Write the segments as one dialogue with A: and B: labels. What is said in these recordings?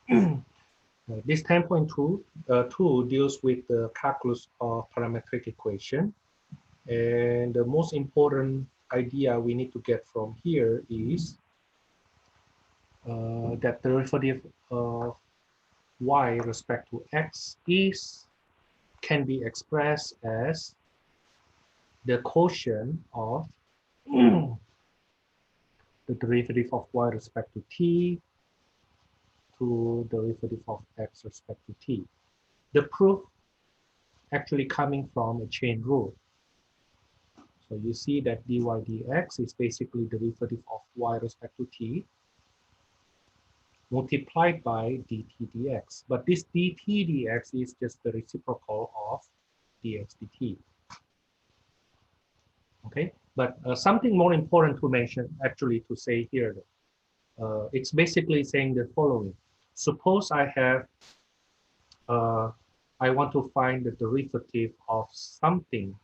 A: This 10.2 deals with the calculus of parametric equation. And the most important idea we need to get from here is that the derivative of y respect to x can be expressed as the quotient of the derivative of y respect to t to derivative of x respect to t. The proof actually coming from a chain rule. So you see that dy dx is basically derivative of y respect to t multiplied by dt dx. But this dt dx is just the reciprocal of dx dt. Okay, but something more important to mention, actually to say here, it's basically saying the following. Suppose I have, I want to find the derivative of something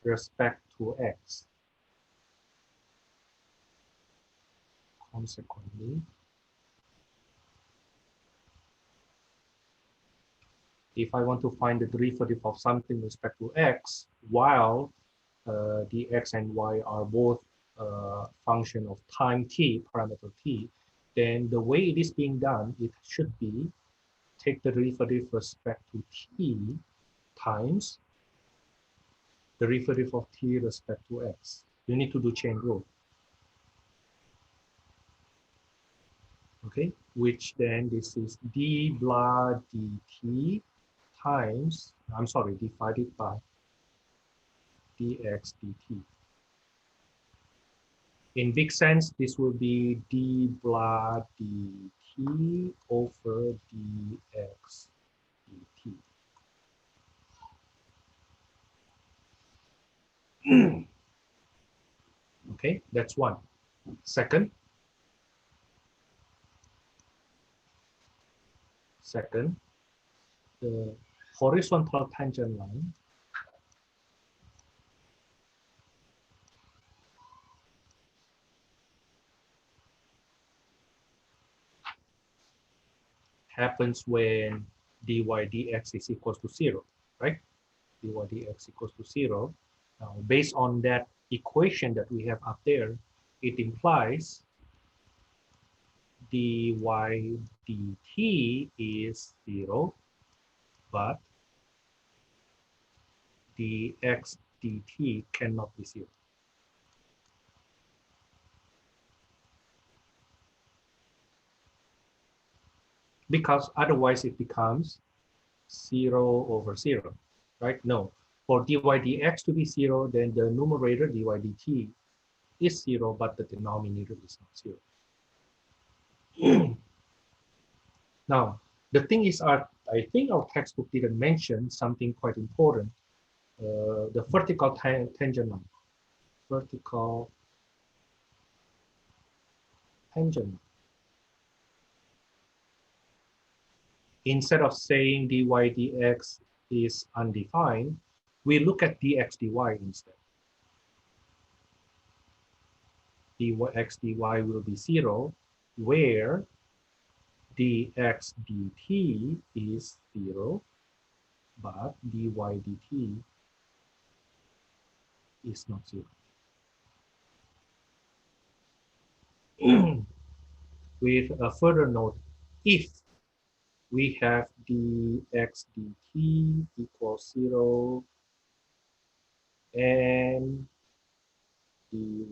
A: respect to x. Consequently, if I want to find the derivative of something respect to x, while the x and y are both function of time t, parameter t, then the way it is being done, it should be take the derivative respect to t times derivative of t respect to x. You need to do chain rule. Okay, which then this is d blah dt times, I'm sorry, divided by dx dt. In big sense, this will be d blah dt over dx dt. Okay, that's one. Second, the horizontal tangent line happens when dy dx is equals to 0, right? Dy dx equals to 0. Now, based on that equation that we have up there, it implies dy dt is 0, but dx dt cannot be 0. Because otherwise it becomes 0 over 0, right? No, for dy dx to be 0, then the numerator dy dt is 0, but the denominator is not 0. Now, the thing is, I think our textbook didn't mention something quite important, the vertical tangent line. Vertical tangent line. Instead of saying dy dx is undefined, we look at dx dy instead. Dx dy will be 0, where dx dt is 0, but dy dt is not 0. With a further note, if we have dx dt equals 0 and dy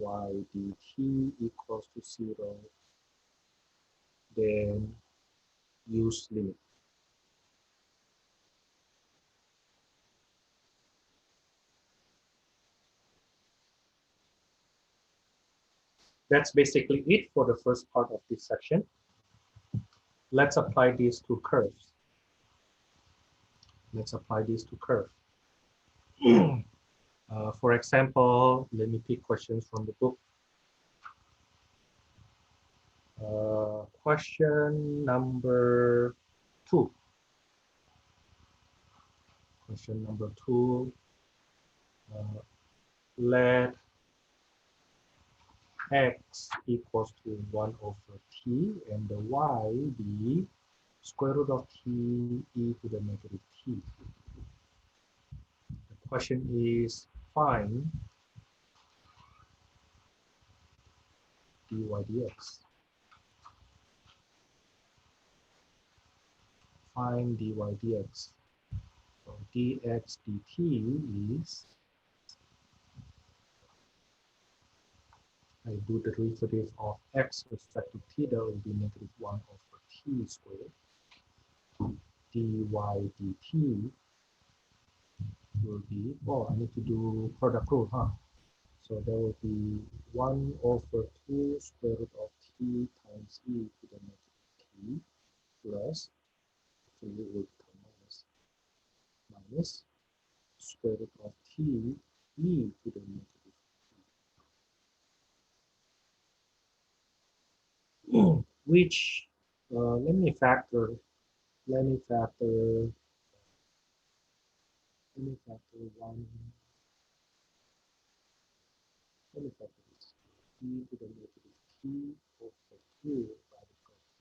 A: dt equals to 0, then use limit. That's basically it for the first part of this section. Let's apply these to curves. Let's apply these to curve. For example, let me pick questions from the book. Question number 2. Question number 2. Let x equals to 1 over t and the y be square root of t e to the negative t. The question is find dy dx. Find dy dx. So dx dt is, I do the derivative of x with respect to t, that will be negative 1 over t squared. Dy dt will be, oh, I need to do product rule, huh? So there will be 1 over 2 square root of t times e to the negative t plus, actually it will become minus square root of t e to the negative t. Which, let me factor let me factor 1, let me factor this, e to the negative t over 2 radical t.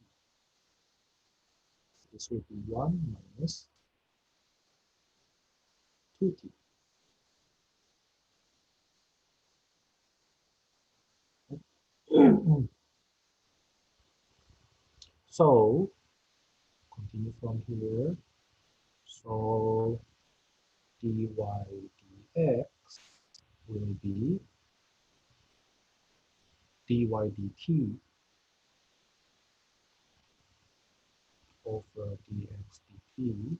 A: This will be 1 minus 2t. So continue from here. So dy dx will be dy dt over dx dt,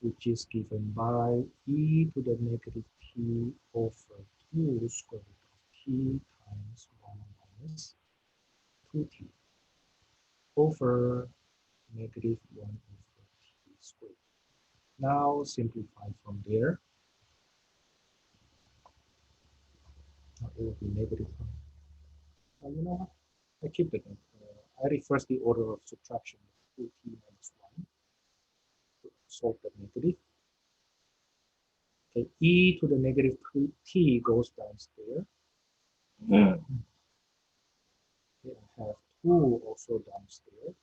A: which is given by e to the negative t over 2 square root of t times 1 minus 2t over negative 1 over t squared. Now simplify from there. It will be negative 1. You know what? I keep it. I reverse the order of subtraction. 2t minus 1 to solve the negative. Okay, e to the negative t goes downstairs. Here I have 2 also downstairs.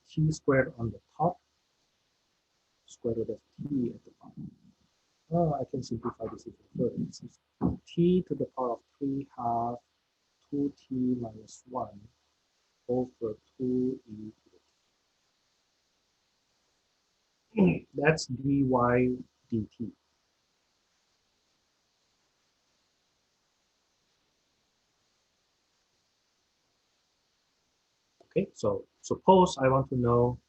A: T squared on the top, square root of t at the bottom. Oh, I can simplify this even further. This is t to the power of 3 half 2t minus 1 over 2e to the t. That's dy dt. Okay, so suppose I want to know,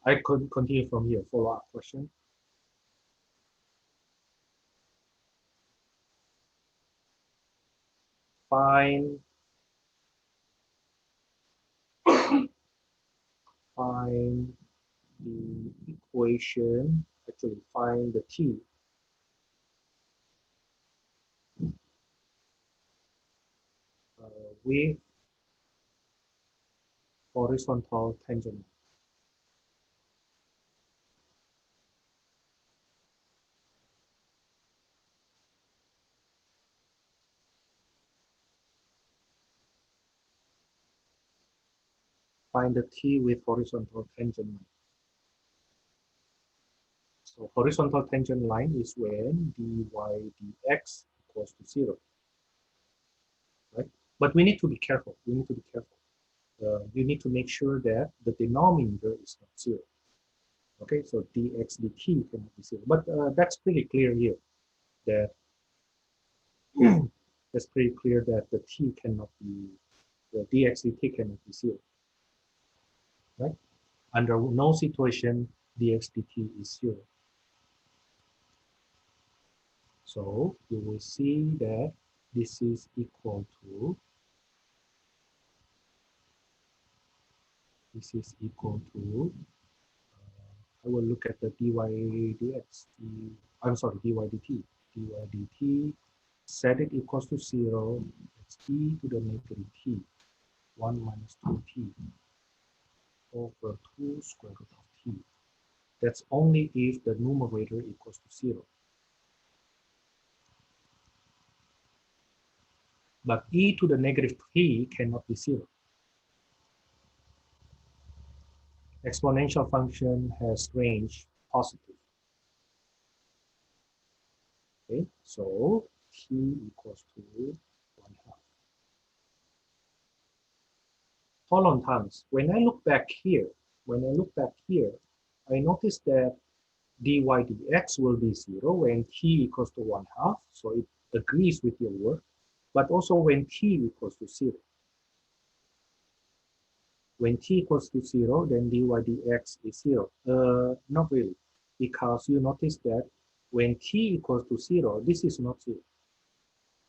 A: I could continue from here, follow-up question. Find the equation, actually find the t with horizontal tangent. Find the t with horizontal tangent line. So horizontal tangent line is when dy dx equals to 0, right? But we need to be careful. We need to be careful. You need to make sure that the denominator is not 0. Okay, so dx dt cannot be 0. But that's pretty clear here. That that's pretty clear that the t cannot be, the dx dt cannot be 0, right? Under no situation dx dt is 0. So you will see that this is equal to, I will look at the dy dx, I'm sorry, dy dt. dy dt, set it equals to 0, it's e to the negative t, 1 minus 2t over 2 square root of t. That's only if the numerator equals to 0. But e to the negative t cannot be 0. exponential function has range positive. Okay, so t equals to 1/2. Hold on times. When I look back here, I notice that dy dx will be 0 when t equals to 1/2, so it agrees with your work, but also when t equals to 0. When t equals to 0, then dy dx is 0. Not really, because you notice that when t equals to 0, this is not 0.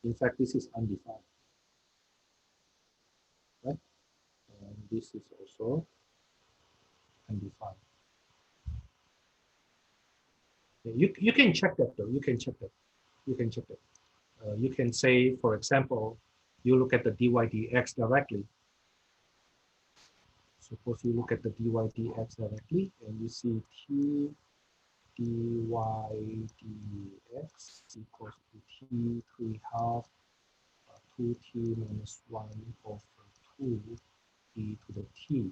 A: In fact, this is undefined, right? And this is also undefined. You can check that though. You can check that. You can say, for example, you look at the dy dx directly. Suppose you look at the dy dx directly, and you see t dy dx equals to t 3/2 2t minus 1 over 2 e to the t.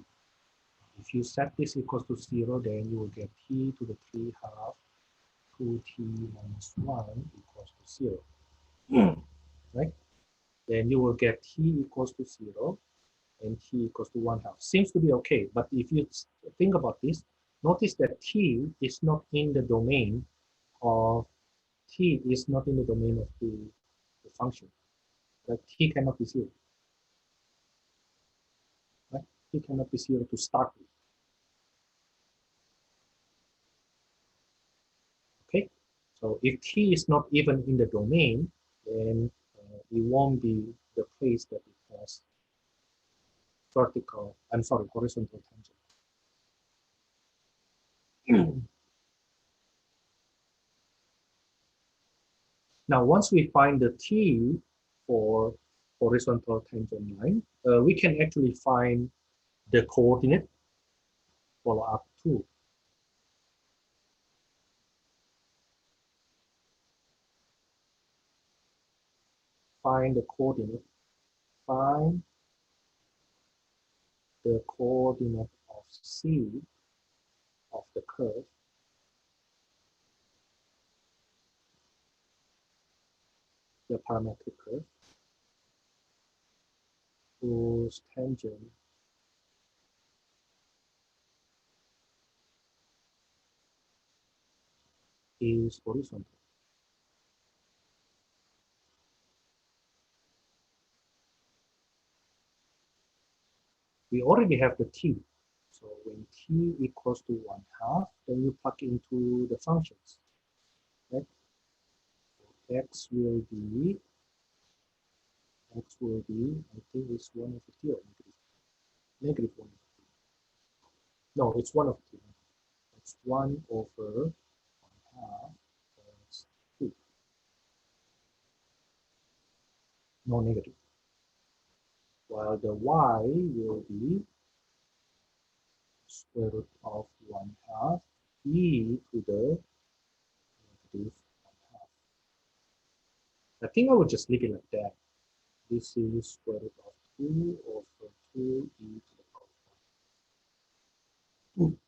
A: If you set this equals to 0, then you will get t to the 3/2 2t minus 1 equals to 0. Right? Then you will get t equals to 0 and t equals to 1/2. Seems to be okay, but if you think about this, notice that t is not in the domain of the function. That t cannot be 0. Right? T cannot be 0 to start with. Okay, so if t is not even in the domain, then it won't be the place that it has horizontal tangent. Now, once we find the t for horizontal tangent line, we can actually find the coordinate follow up too. Find the coordinate. Find the coordinate of c of the curve the parametric curve whose tangent is horizontal. We already have the t. So when t equals to 1/2, then you plug into the functions. Right? x will be, I think it's 1 over t or negative 1 over t. No, it's 1 over t. It's 1 over 1/2 plus 2. No negative. While the y will be square root of 1/2 e to the negative 1/2. I think I would just leave it like that. This is square root of 2 over 2 e to the power 1.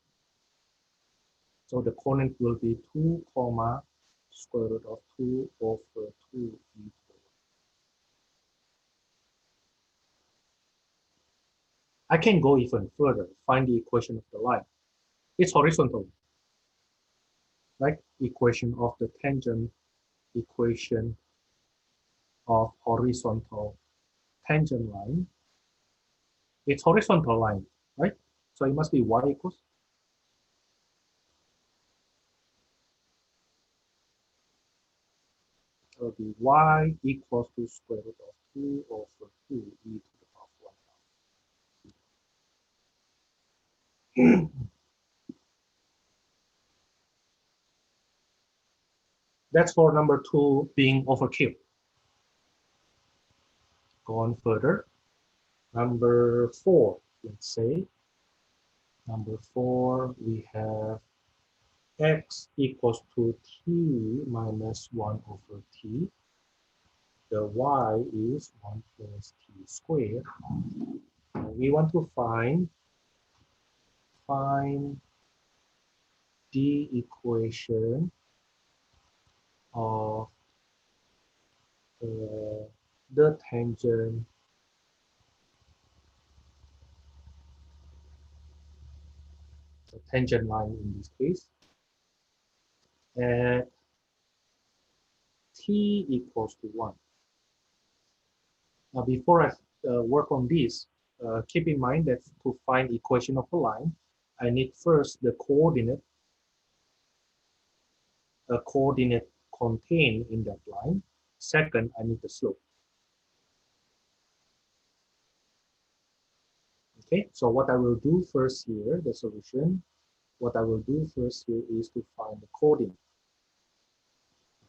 A: So the coordinate will be 2 comma square root of 2 over 2 e to the 1. I can go even further, find the equation of the line. It's horizontal, right? Equation of the tangent, equation of horizontal tangent line. It's horizontal line, right? So it must be y equals. It will be y equals to square root of 2 over 2 e to the power 1. That's for number 2 being overkill. Go on further. Number 4, let's say. Number 4, we have x equals to t minus 1 over t. The y is 1 plus t squared. We want to find find the equation of the tangent line in this case at t equals to 1. Now, before I work on this, keep in mind that to find equation of a line, I need first the coordinate, a coordinate contained in that line. Second, I need the slope. Okay, so what I will do first here, the solution, what I will do first here is to find the coordinate.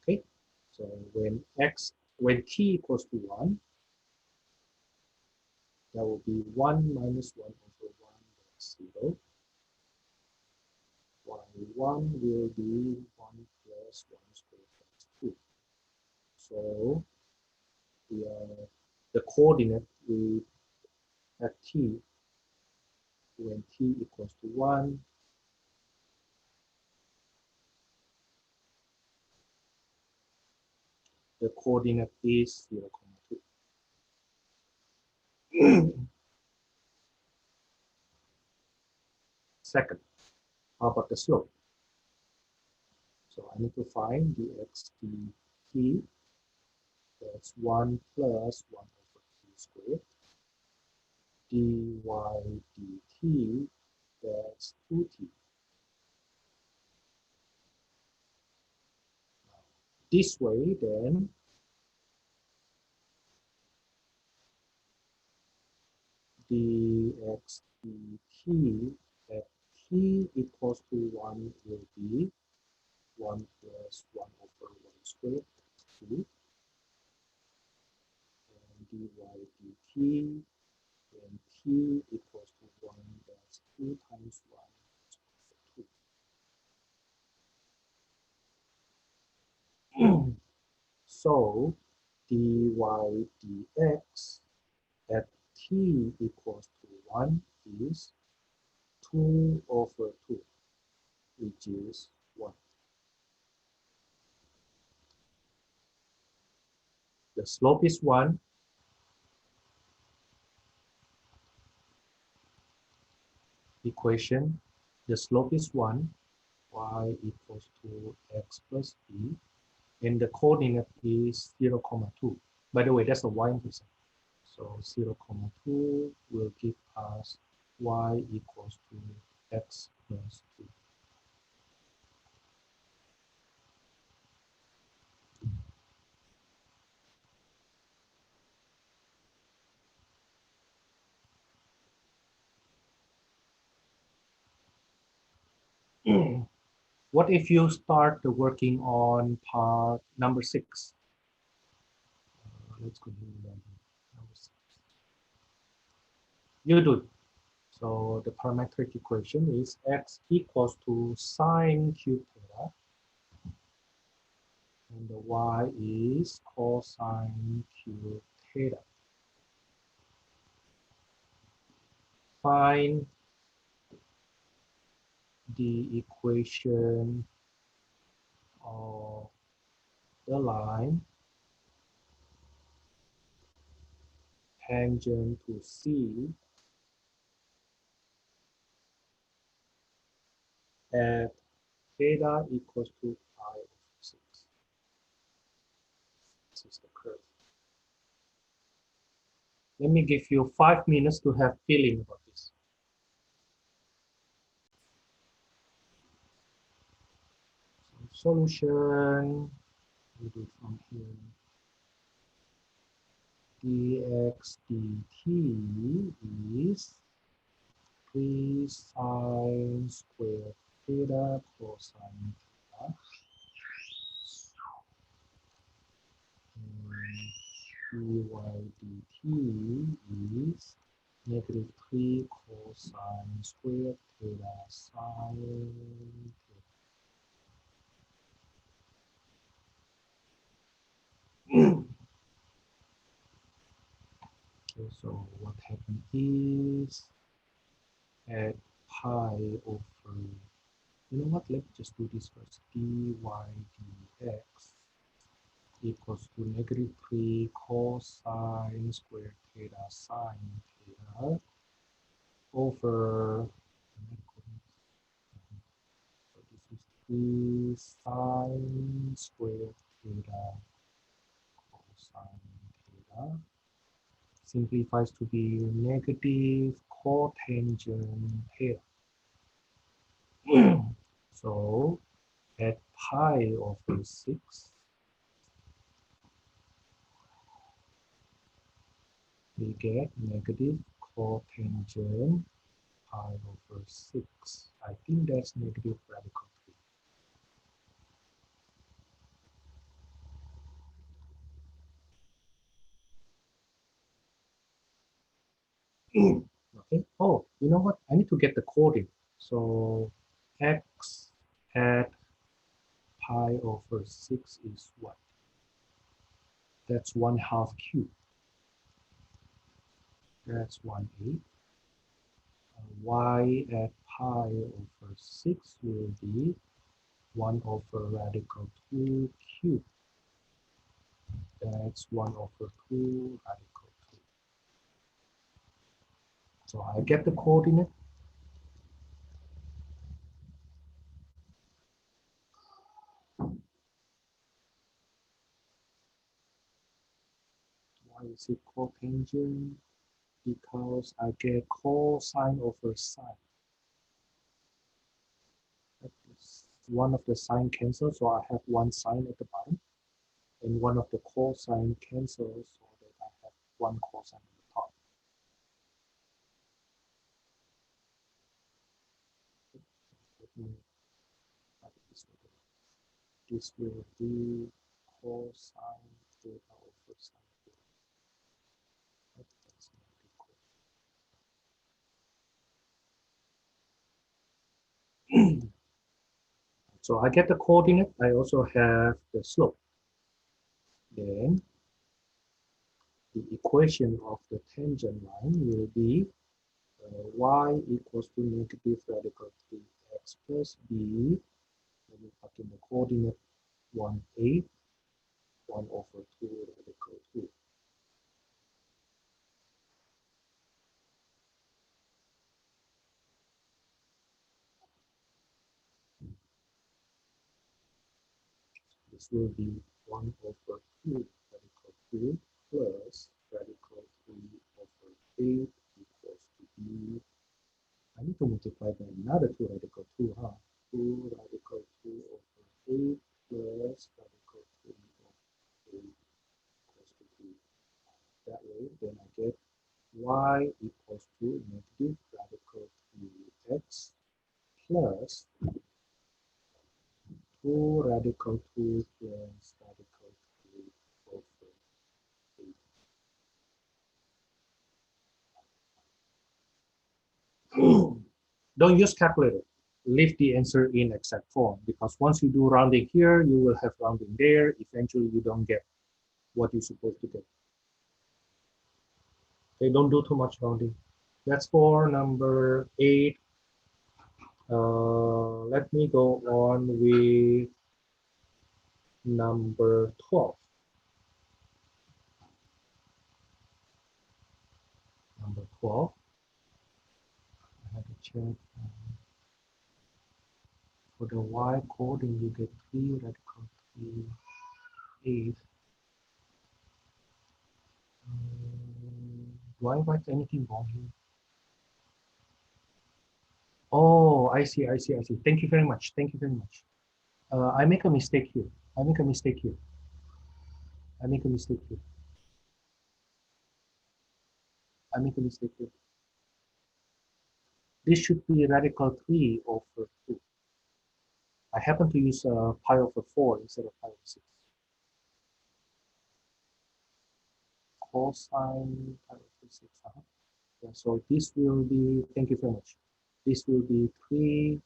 A: Okay, so when t equals to 1, that will be 1 minus 1 over 1, that's 0. Y1 will be 1 plus 1 squared, that's 2. So the coordinate we at t, when t equals to 1, the coordinate is 0, 2. Second, how about the slope? So I need to find dx dt, that's 1 plus 1 over t squared, dy dt, that's 2t. This way, then, dx dt at t equals to 1 will be 1 plus 1 over 1 squared, that's 2. And dy dt, when t equals to 1, that's 2 times 1, that's 2. So dy dx at t equals to 1 is 2 over 2, which is 1. The slope is 1. Equation, the slope is 1, y equals to x plus b, and the coordinate is 0, 2. By the way, that's a y-intercept. So 0, 2 will give us y equals to x plus 2. What if you start working on part number 6? Let's continue number 6. You do. So the parametric equation is x equals to sine cube theta, and the y is cosine cube theta. Find the equation of the line tangent to C at theta equals to pi over 6. This is the curve. Let me give you 5 minutes to have feeling about this. So solution, we do from here. Dx dt is 3 sine squared theta cosine theta. And dy dt is negative 3 cosine squared theta sine theta. Okay, so what happened is at pi over, you know what, let's just do this first. Dy dx equals to -3 cosine squared theta sine theta over, so this is 3 sine squared theta cosine theta simplifies to be negative cotangent theta. So at pi over 6, we get negative cotangent pi over 6. I think that's negative radical 3. Okay. Oh, you know what? I need to get the coordinate. So x at pi over 6 is what? That's 1/2 cube. That's 1/8. Y at pi over 6 will be 1 over radical 2 cube. That's 1 over 2 radical 2. So I get the coordinate. Why is it cotangent? Because I get cosine over sine. One of the sine cancels, so I have one sine at the bottom, and one of the cosine cancels, so that I have one cosine at the top. Let me write it this way. This will be cosine theta over sine theta. That's negative. So I get the coordinate. I also have the slope. Then the equation of the tangent line will be y equals to negative radical 3x plus b. Let me plug in the coordinate 1/8, 1 over 2 radical 2. This will be 1 over 2 radical 2 plus radical 3 over 8 equals to b. I need to multiply by another 2 radical 2, huh? 2 radical 2 over 8 plus radical 3 over 8 equals to 3. That way, then I get y equals to negative radical 3x plus 2 radical 2 plus radical 3 over 8. Don't use calculator. Leave the answer in exact form, because once you do rounding here, you will have rounding there. Eventually, you don't get what you're supposed to get. Okay, don't do too much rounding. That's for number 8. Let me go on with number 12. Number 12. I have to check. For the y coordinate, you get 3 radical 3 8. Do I write anything wrong here? Oh, I see, I see, I see. Thank you very much. Thank you very much. I make a mistake here. I make a mistake here. I make a mistake here. I make a mistake here. This should be radical 3 over 2. I happen to use pi over 4 instead of pi over 6. Cosine pi over 6. Yeah, so this will be, thank you very much. This will be 3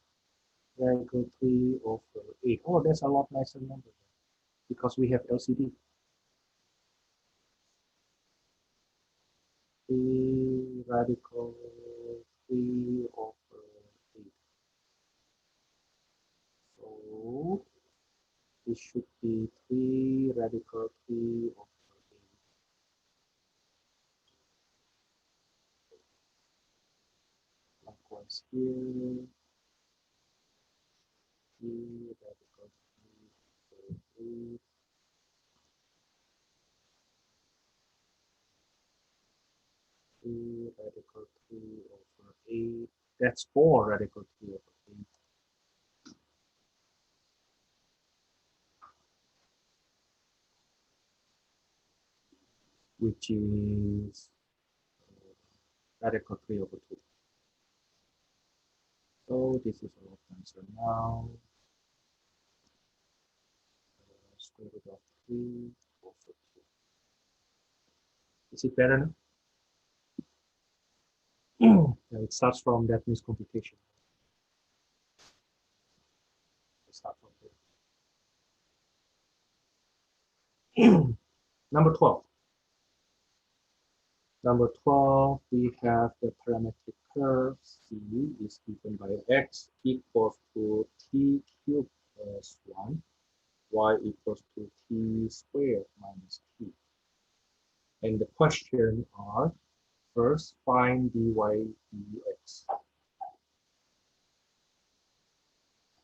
A: radical 3 over 8. Oh, that's a lot nicer number because we have LCD. 3 radical 3 over This should be 3 radical 3 over 8. Likewise here, 3 radical 3 over 8. 3 radical 3 over 8. That's 4 radical 3 over 8. Which is radical 3 over 2. So this is our answer now. Square root of 3 over 2. Is it better now? It starts from that miscomputation. Start from there. Number 12. Number 12, we have the parametric curve C is given by x equals to t cubed plus 1, y equals to t squared minus t. And the question are, first find dy dx.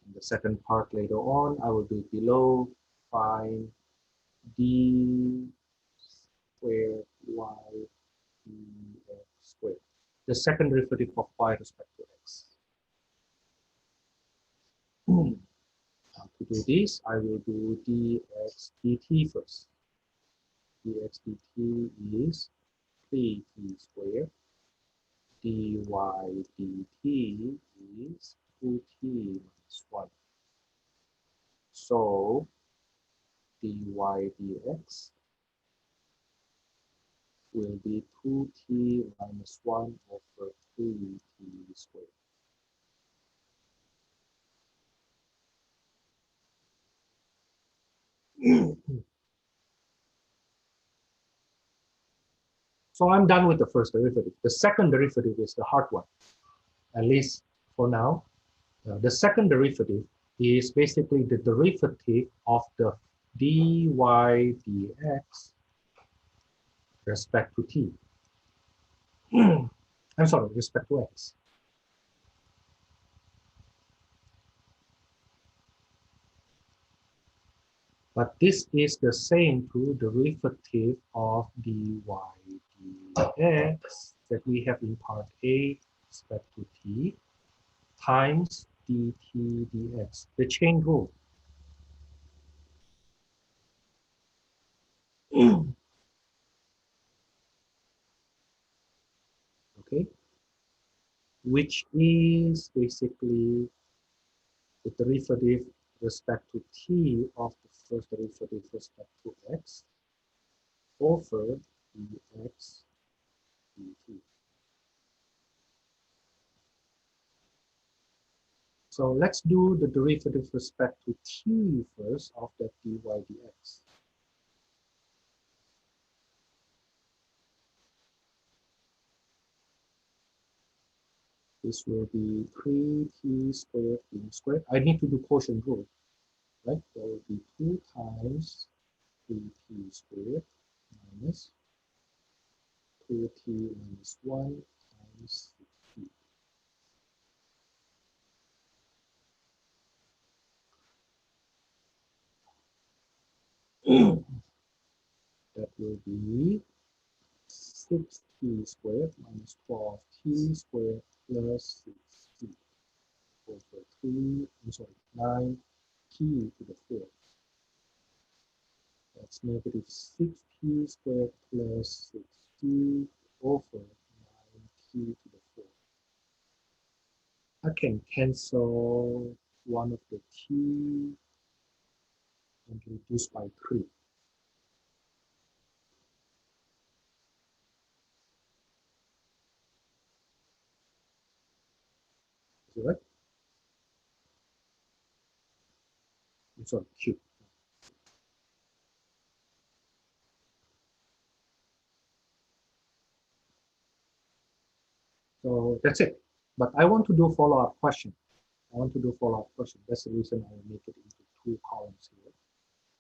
A: And the second part later on, I will do below, find d squared y dx squared. The second derivative of y respect to x. To do this, I will do dx dt first. Dx dt is 3t squared. Dy dt is 2t minus 1. So dy dx will be 2t minus 1 over 3t squared. So I'm done with the first derivative. The second derivative is the hard one, at least for now. The second derivative is basically the derivative of the dy dx respect to t. I'm sorry, respect to x. But this is the same to derivative of dy dx that we have in part A respect to t times dt dx, the chain rule. Okay, which is basically the derivative respect to t of the first derivative respect to x over dx dt. So let's do the derivative respect to t first of that dy dx. This will be 3t squared t squared. I need to do quotient rule, right? There will be 2 times 3t squared minus 2t minus 1 times 6t. That will be 6t squared minus 12t squared plus 6t over 9t to the 4th. That's negative 6t squared plus 6t over 9t to the 4th. I can cancel one of the t and reduce by 3. Is it right? I'm sorry, cube. So that's it. But I want to do follow-up question. That's the reason I make it into 2 columns here.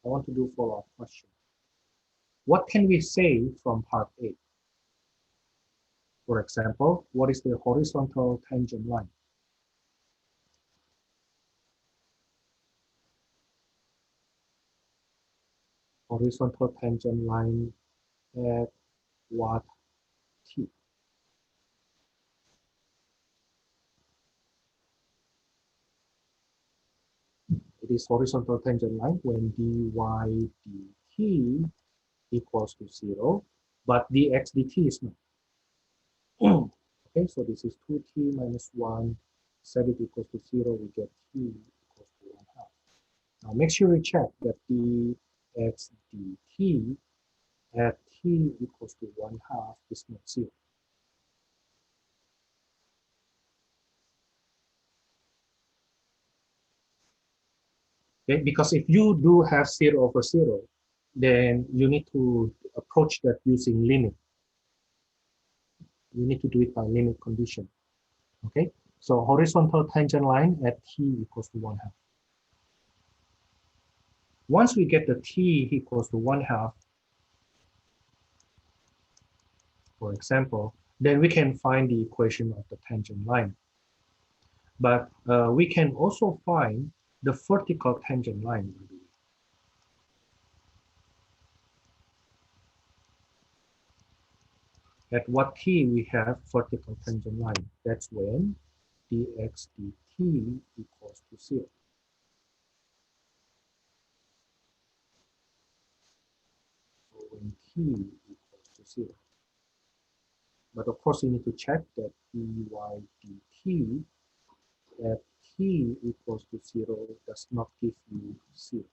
A: I want to do follow-up question. What can we say from part A? For example, what is the horizontal tangent line? Horizontal tangent line at what t? It is horizontal tangent line when dy dt equals to 0, but dx dt is not. Okay, so this is 2t minus 1, set it equals to 0, we get t equals to 1 half. Now make sure you check that dx dt at t equals to 1 half is not 0. Okay, because if you do have 0 over 0, then you need to approach that using limit. You need to do it by limit condition. Okay, so horizontal tangent line at t equals to 1 half. Once we get the t equals to 1 half, for example, then we can find the equation of the tangent line. But we can also find the vertical tangent line. At what t we have vertical tangent line? That's when dx dt equals to 0. So when t equals to 0. But of course, you need to check that dy dt at t equals to 0 does not give you 0.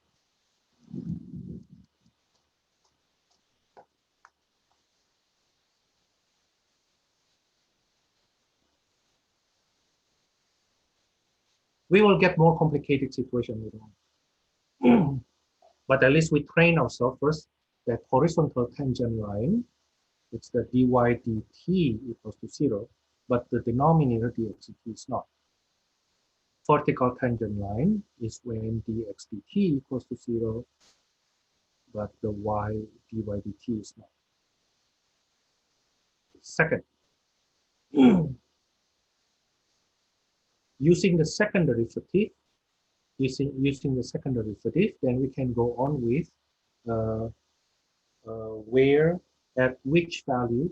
A: We will get more complicated situation later on. But at least we train ourselves first that horizontal tangent line, it's the dy dt equals to 0, but the denominator dx dt is not. Vertical tangent line is when dx dt equals to 0, but the dy dt is not. Second, using the second derivative, then we can go on with uh, where at which value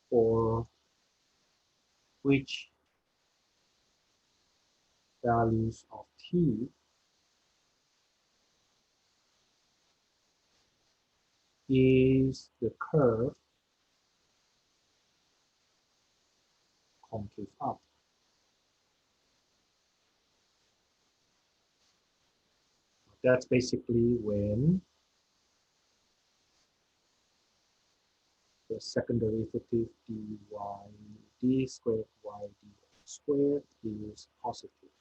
A: or which values of t is the curve concave up. That's basically when the second derivative d squared y dx squared is positive.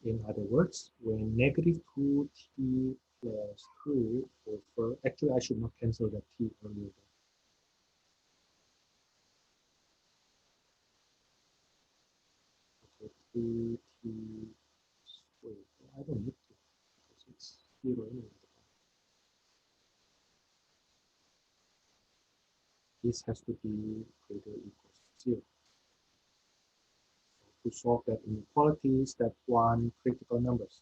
A: In other words, when negative 2t plus 2 over, actually I should not cancel that t earlier. So 3t squared, I don't need to, because it's 0 anyway. This has to be greater or equal to 0. To solve that inequality, step 1, critical numbers.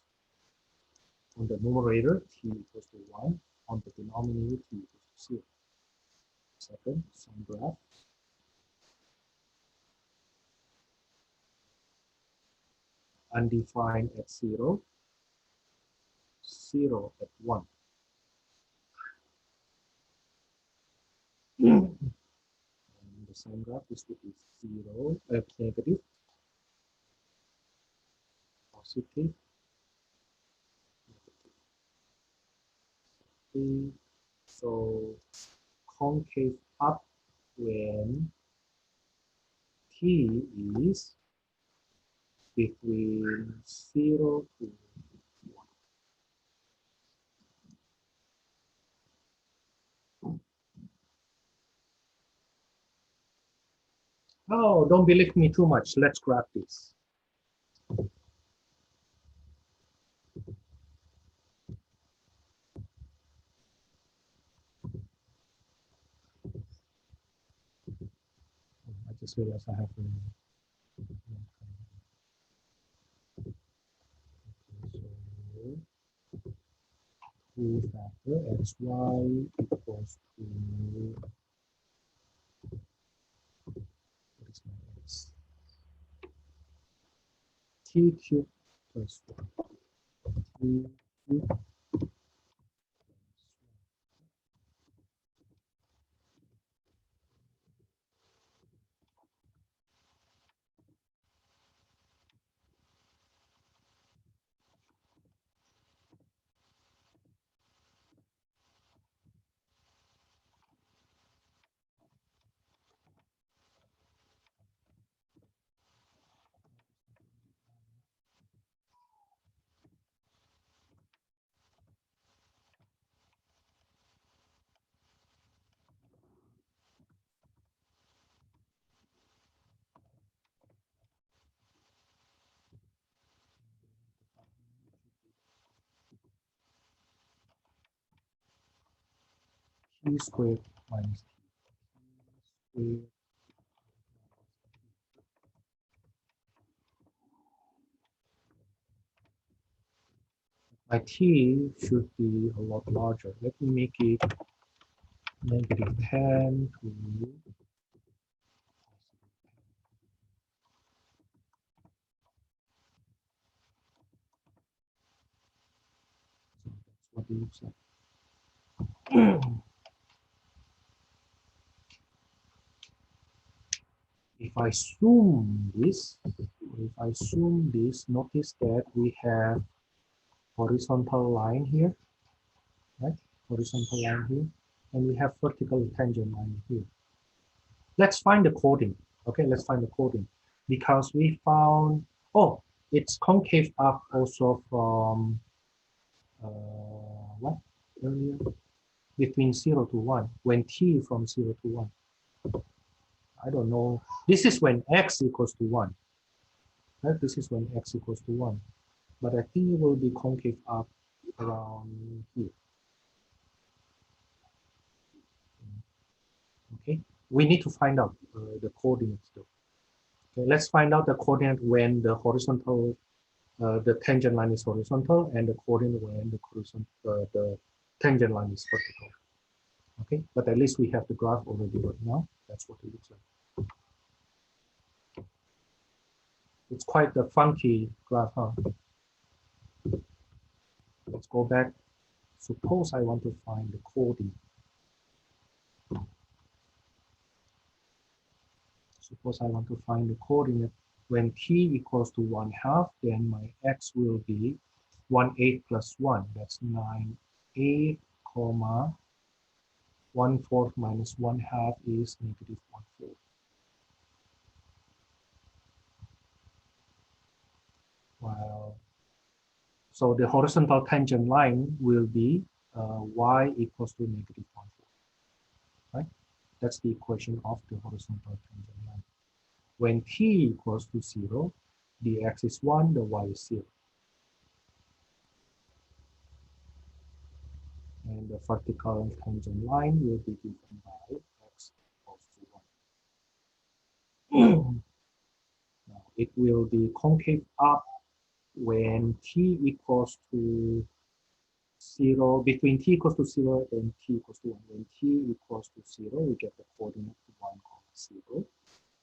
A: On the numerator, t equals to 1. On the denominator, t equals to 0. Second, sum graph. Undefined at 0, 0 at 1. And the sum graph is to be 0, negative, positive, negative. So concave up when t is between 0 to 1. Oh, don't believe me too much. Let's graph this. just realized I have so 2 factor xy equals to what is my x? T cubed plus 1. T cubed t squared minus t squared. My t should be a lot larger. Let me make it -10 to so that's what it looks like. If I zoom this, notice that we have horizontal line here, right? Horizontal line here, and we have vertical tangent line here. Let's find the coding. Okay, let's find the coding because we found, oh, it's concave up also from what earlier between 0 to 1 when t from 0 to 1. I don't know. This is when x equals to 1. Right? This is when x equals to 1. But I think it will be concave up around here. Okay, we need to find out the coordinates though. Okay, let's find out the coordinate when the horizontal, the tangent line is horizontal, and the coordinate when the tangent line is vertical. Okay, but at least we have the graph already right now. That's what it looks like. It's quite a funky graph, huh? Let's go back. Suppose I want to find the coordinate. Suppose I want to find the coordinate when t equals to 1/2, then my x will be 1/8 plus 1. That's 9/8, comma 1/4 minus 1/2 is -1/4. Well, so the horizontal tangent line will be y equals to -1/4. Right? That's the equation of the horizontal tangent line. When t equals to 0, the x is 1, the y is 0. And the vertical tangent line will be given by x equals to 1. Now, it will be concave up when t equals to 0, between t equals to 0 and t equals to 1. When t equals to 0, we get the coordinate 1, 0.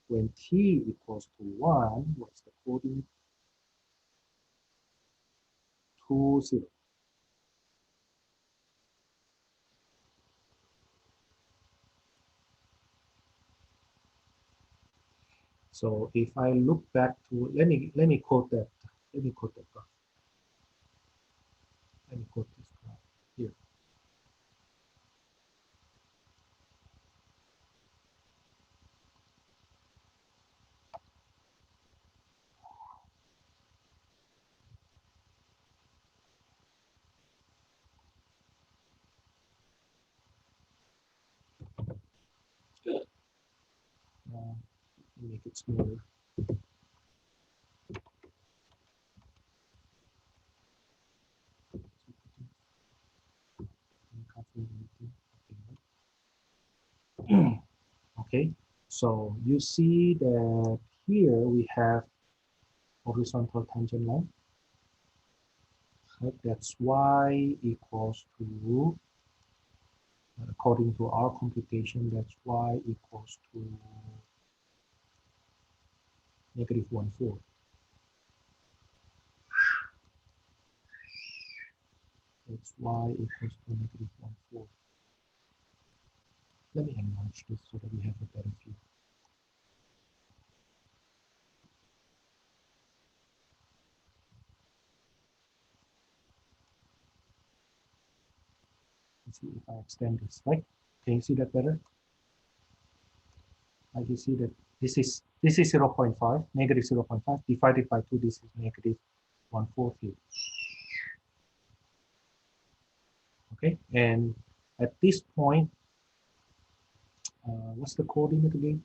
A: When t equals to 1, what's the coordinate? 2, 0. So if I look back to, let me quote that. Let me quote that graph. Let me quote this graph here. Make it smaller. Okay. So you see that here we have horizontal tangent line. Right? That's y equals to, according to our computation, that's y equals to negative 1,4. That's y equals to negative 1,4. Let me enlarge this so that we have a better view. Let's see if I extend this, right? Can you see that better? I can see that this is 0.5, negative 0.5 divided by 2. This is negative 1/4 here. Okay, and at this point, what's the coordinate again?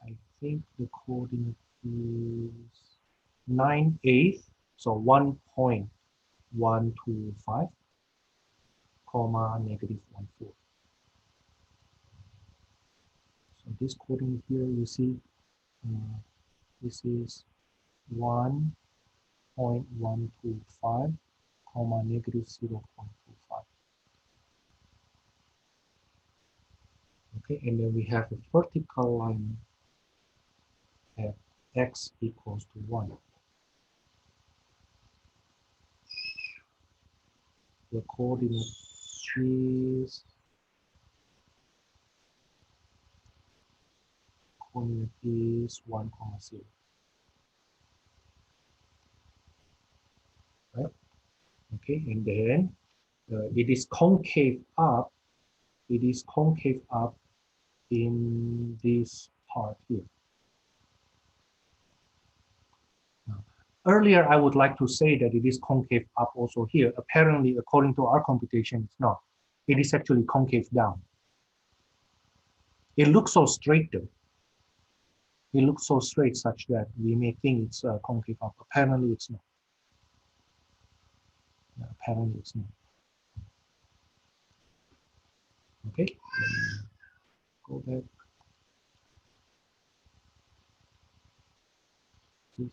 A: I think the coordinate is 9/8, so 1.125, comma negative 1/4. So this coordinate here, you see, this is 1.125, comma negative 0.25. Okay, and then we have a vertical line at x equals to 1. The coordinate is 1, 0. Right? Okay, and then it is concave up. It is concave up in this part here. Now, earlier, I would like to say that it is concave up also here. Apparently, according to our computation, it's not. It is actually concave down. It looks so straight though. It looks so straight such that we may think it's concave up. Apparently, it's not. Apparently, it's not. Okay, go back.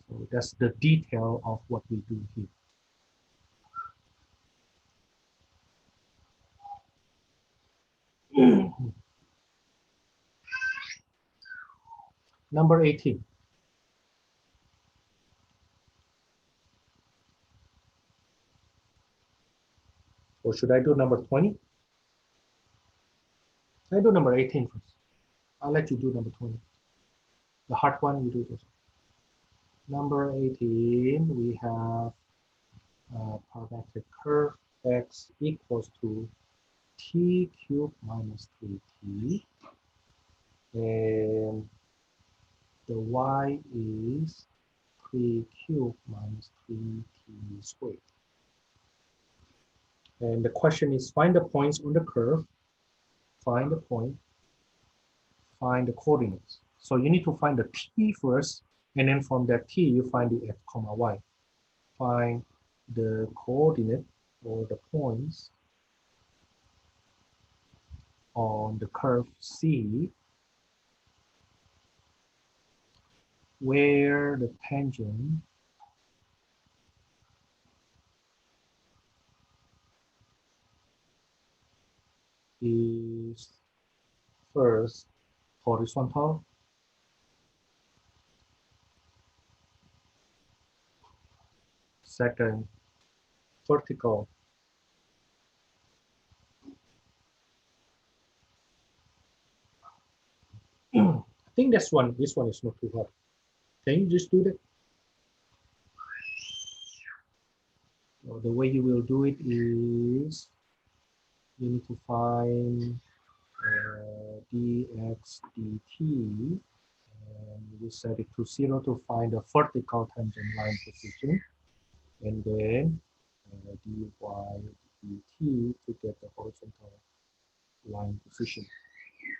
A: So that's the detail of what we do here. Number 18. Or should I do number 20? I do number 18 first. I'll let you do number 20. The hard one, you do this. Number 18, we have parametric curve x equals to t cubed minus 3t. And the y is 3 cubed minus 3t squared. And the question is find the points on the curve, find the point, find the coordinates. So you need to find the t first, and then from that t, you find the x comma y. Find the coordinate or the points on the curve C where the tangent is first horizontal, second vertical, I think this one is not too hard. Can you just do that? So the way you will do it is you need to find dx dt, and you set it to 0 to find the vertical tangent line position, and then dy dt to get the horizontal line position.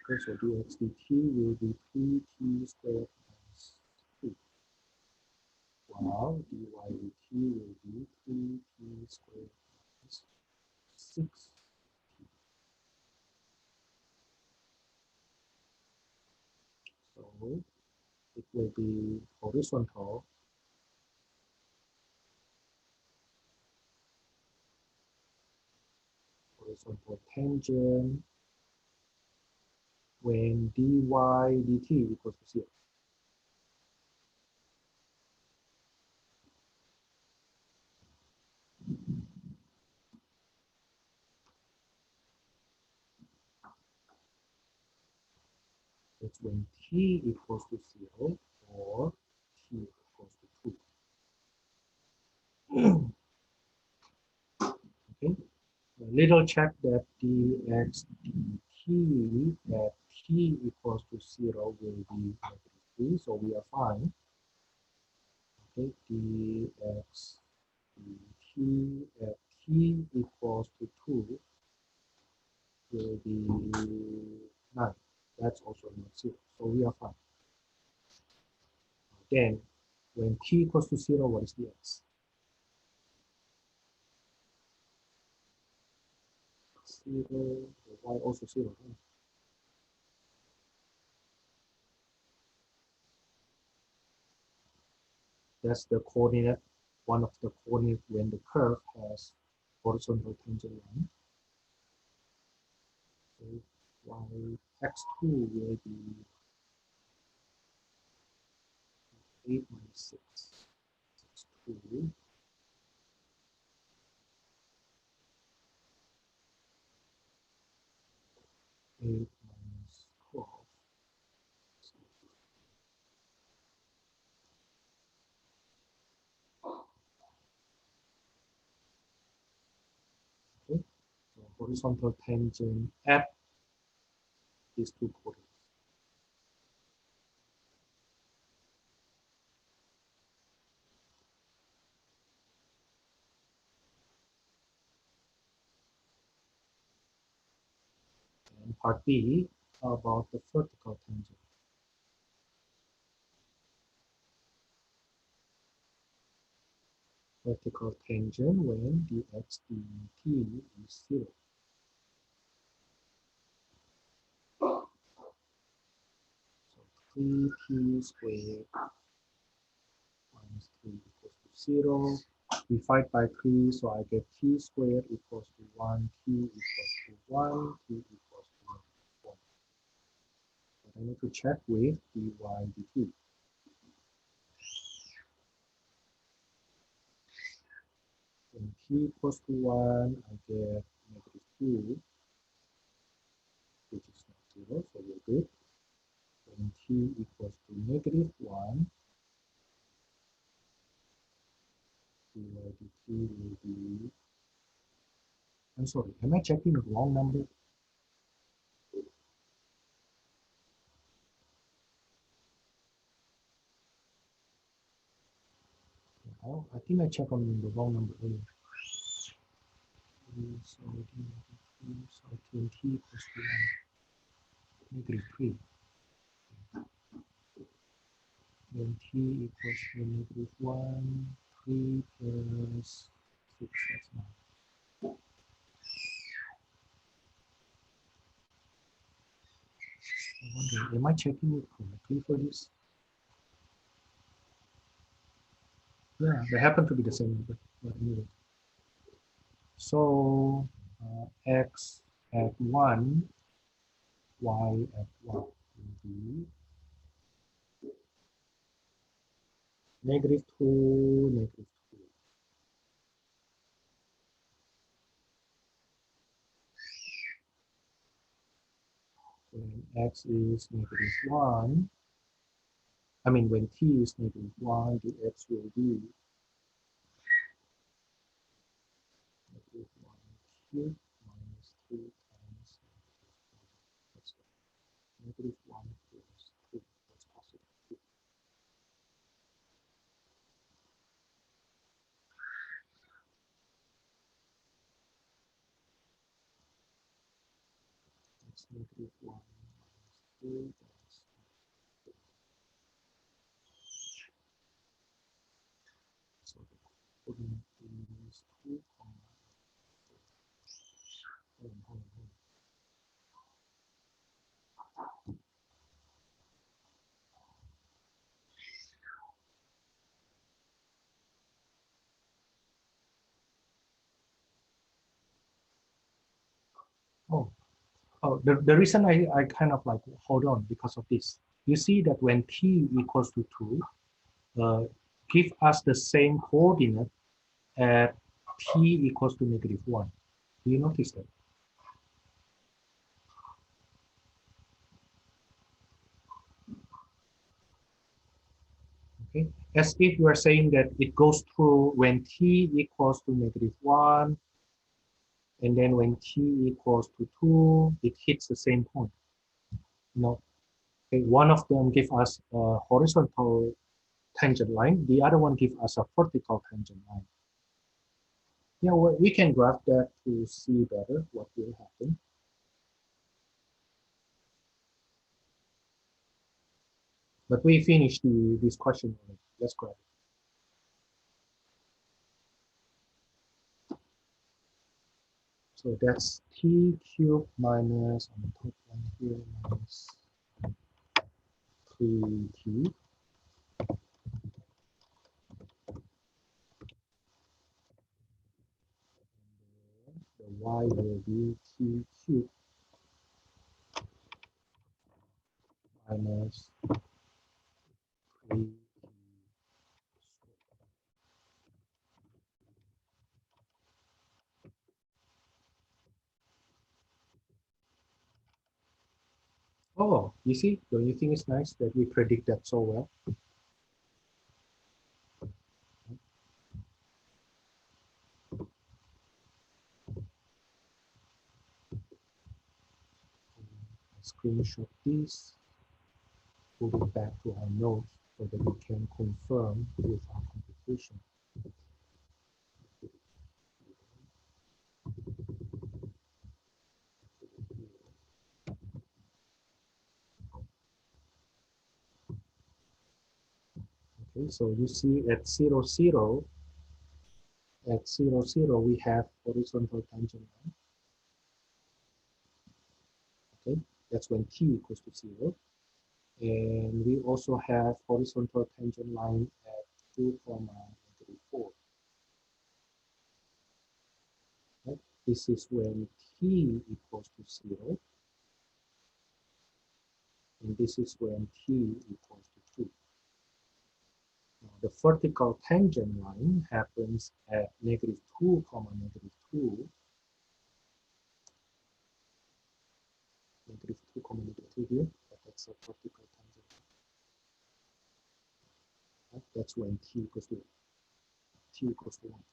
A: Okay, so dx dt will be 3t squared minus 2, while dy dt will be 3t squared is 6. So it will be horizontal tangent when dy dt equals to 0. It's when t equals to 0 or t equals to 2. Okay. A little check that dx dt at t equals to 0 will be -3, so we are fine. Okay, dx dt at t equals to 2 will be 9. That's also not 0, so we are fine. Then, when t equals to 0, what is the x? 0, the y also 0. Right? That's the coordinate, one of the coordinates when the curve has horizontal tangent line. So y x2 will be 8 minus 6. X2 8 minus 12. Okay, so horizontal tangent at these two coordinates. And part B about the vertical tangent. Vertical tangent when dx dt is 0. So 3t squared minus 3 equals to 0. Divide by 3, so I get t squared equals to 1, t equals to 1, t equals to 1. But I need to check with dy dt. When t equals to 1, I get -2, which is not 0, so we're good. When t equals to -1, dy dt will be, I'm sorry, am I checking the wrong number? Oh, I think I checked on the wrong number earlier. So when t equals to 1, -3. When t equals to -1, 3 plus 6, that's 9. I wonder, am I checking it correctly for this? Yeah, they happen to be the same number, but anyway. So x at 1, y at 1 will be -2, -2. When x is -1, I mean when t is -1, the x will be -1 cubed minus 3 times -1. That's -1 plus 3. That's positive 2. That's -1 minus 3. That's so the coordinate is 2, Oh, the reason I kind of like hold on because of this. You see that when t equals to 2, give us the same coordinate at t equals to -1. Do you notice that? Okay. As if you are saying that it goes through when t equals to -1, and then when t equals to 2, it hits the same point. No. Okay. One of them give us a horizontal tangent line, the other one give us a vertical tangent line. Yeah, well, we can graph that to see better what will happen. But we finished this question already. Let's graph it. So that's t cubed minus on the top one here minus 3t. The y will be t cubed minus 3t. Oh, you see, don't you think it's nice that we predict that so well? I screenshot this, put it back to our notes so that we can confirm with our computation. Okay, so you see at 0, 0, at 0, 0, we have horizontal tangent line. Okay, that's when t equals to 0. And we also have horizontal tangent line at 2, -4. Right? This is when t equals to 0. And this is when t equals to 2. Now, the vertical tangent line happens at -2, -2, -2, -2 here, but that's a vertical tangent line. Right? That's when t equals to 1.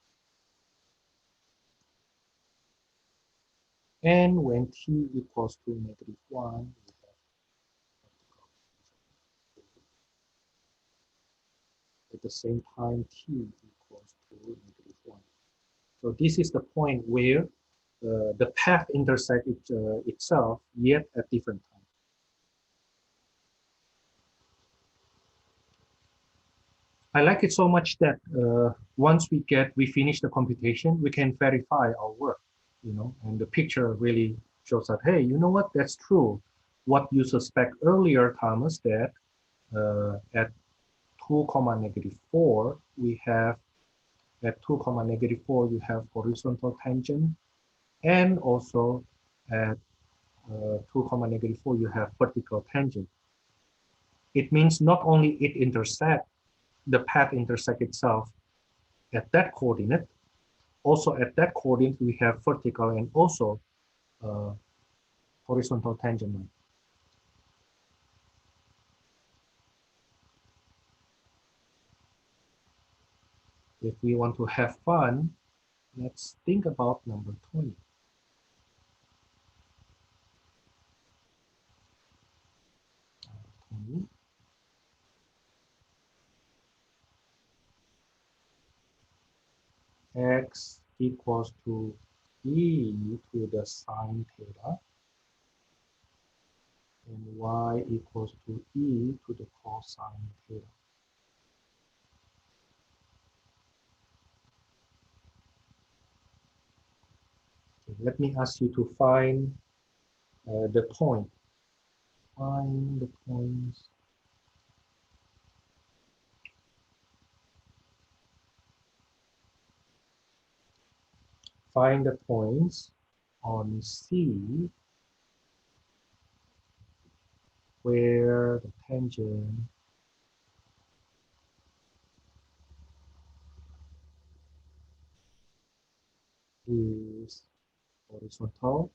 A: And when t equals to -1, we have vertical tangent. At the same time, t equals to -1. So this is the point where the path intersects itself, yet at different times. I like it so much that once we finish the computation, we can verify our work, and the picture really shows that, hey, you know what, that's true. What you suspect earlier, Thomas, that at 2, -4, we have, at 2, -4, you have horizontal tangent, and also at 2, -4, you have vertical tangent. It means not only it intersect, the path intersect itself at that coordinate, also at that coordinate we have vertical and also uh, horizontal tangent line. If we want to have fun, let's think about number 20. 20. X equals to e to the sine theta, and y equals to e to the cosine theta. Okay, let me ask you to find the point. Find the points. Find the points on C, where the tangent is horizontal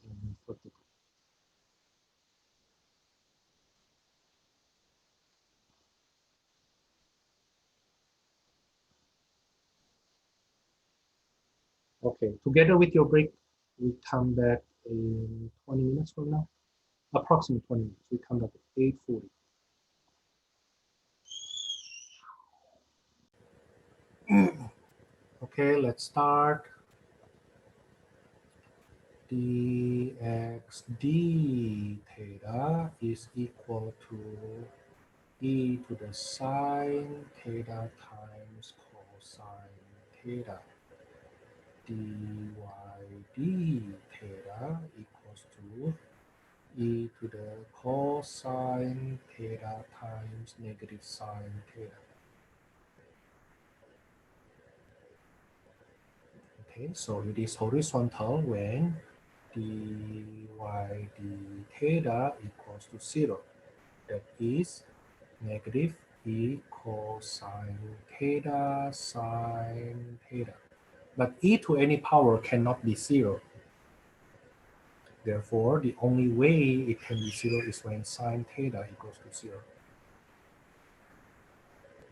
A: and vertical. Okay, together with your break, we come back in 20 minutes from now, approximately 20 minutes. We come back at 8:40. Okay, let's start. Dx d theta is equal to e to the sine theta times cosine theta. Dy d theta equals to e to the cosine theta times negative sine theta. Okay, so it is horizontal when dy d theta equals to 0. That is negative e cosine theta sine theta. But e to any power cannot be 0. Therefore, the only way it can be 0 is when sine theta equals to 0.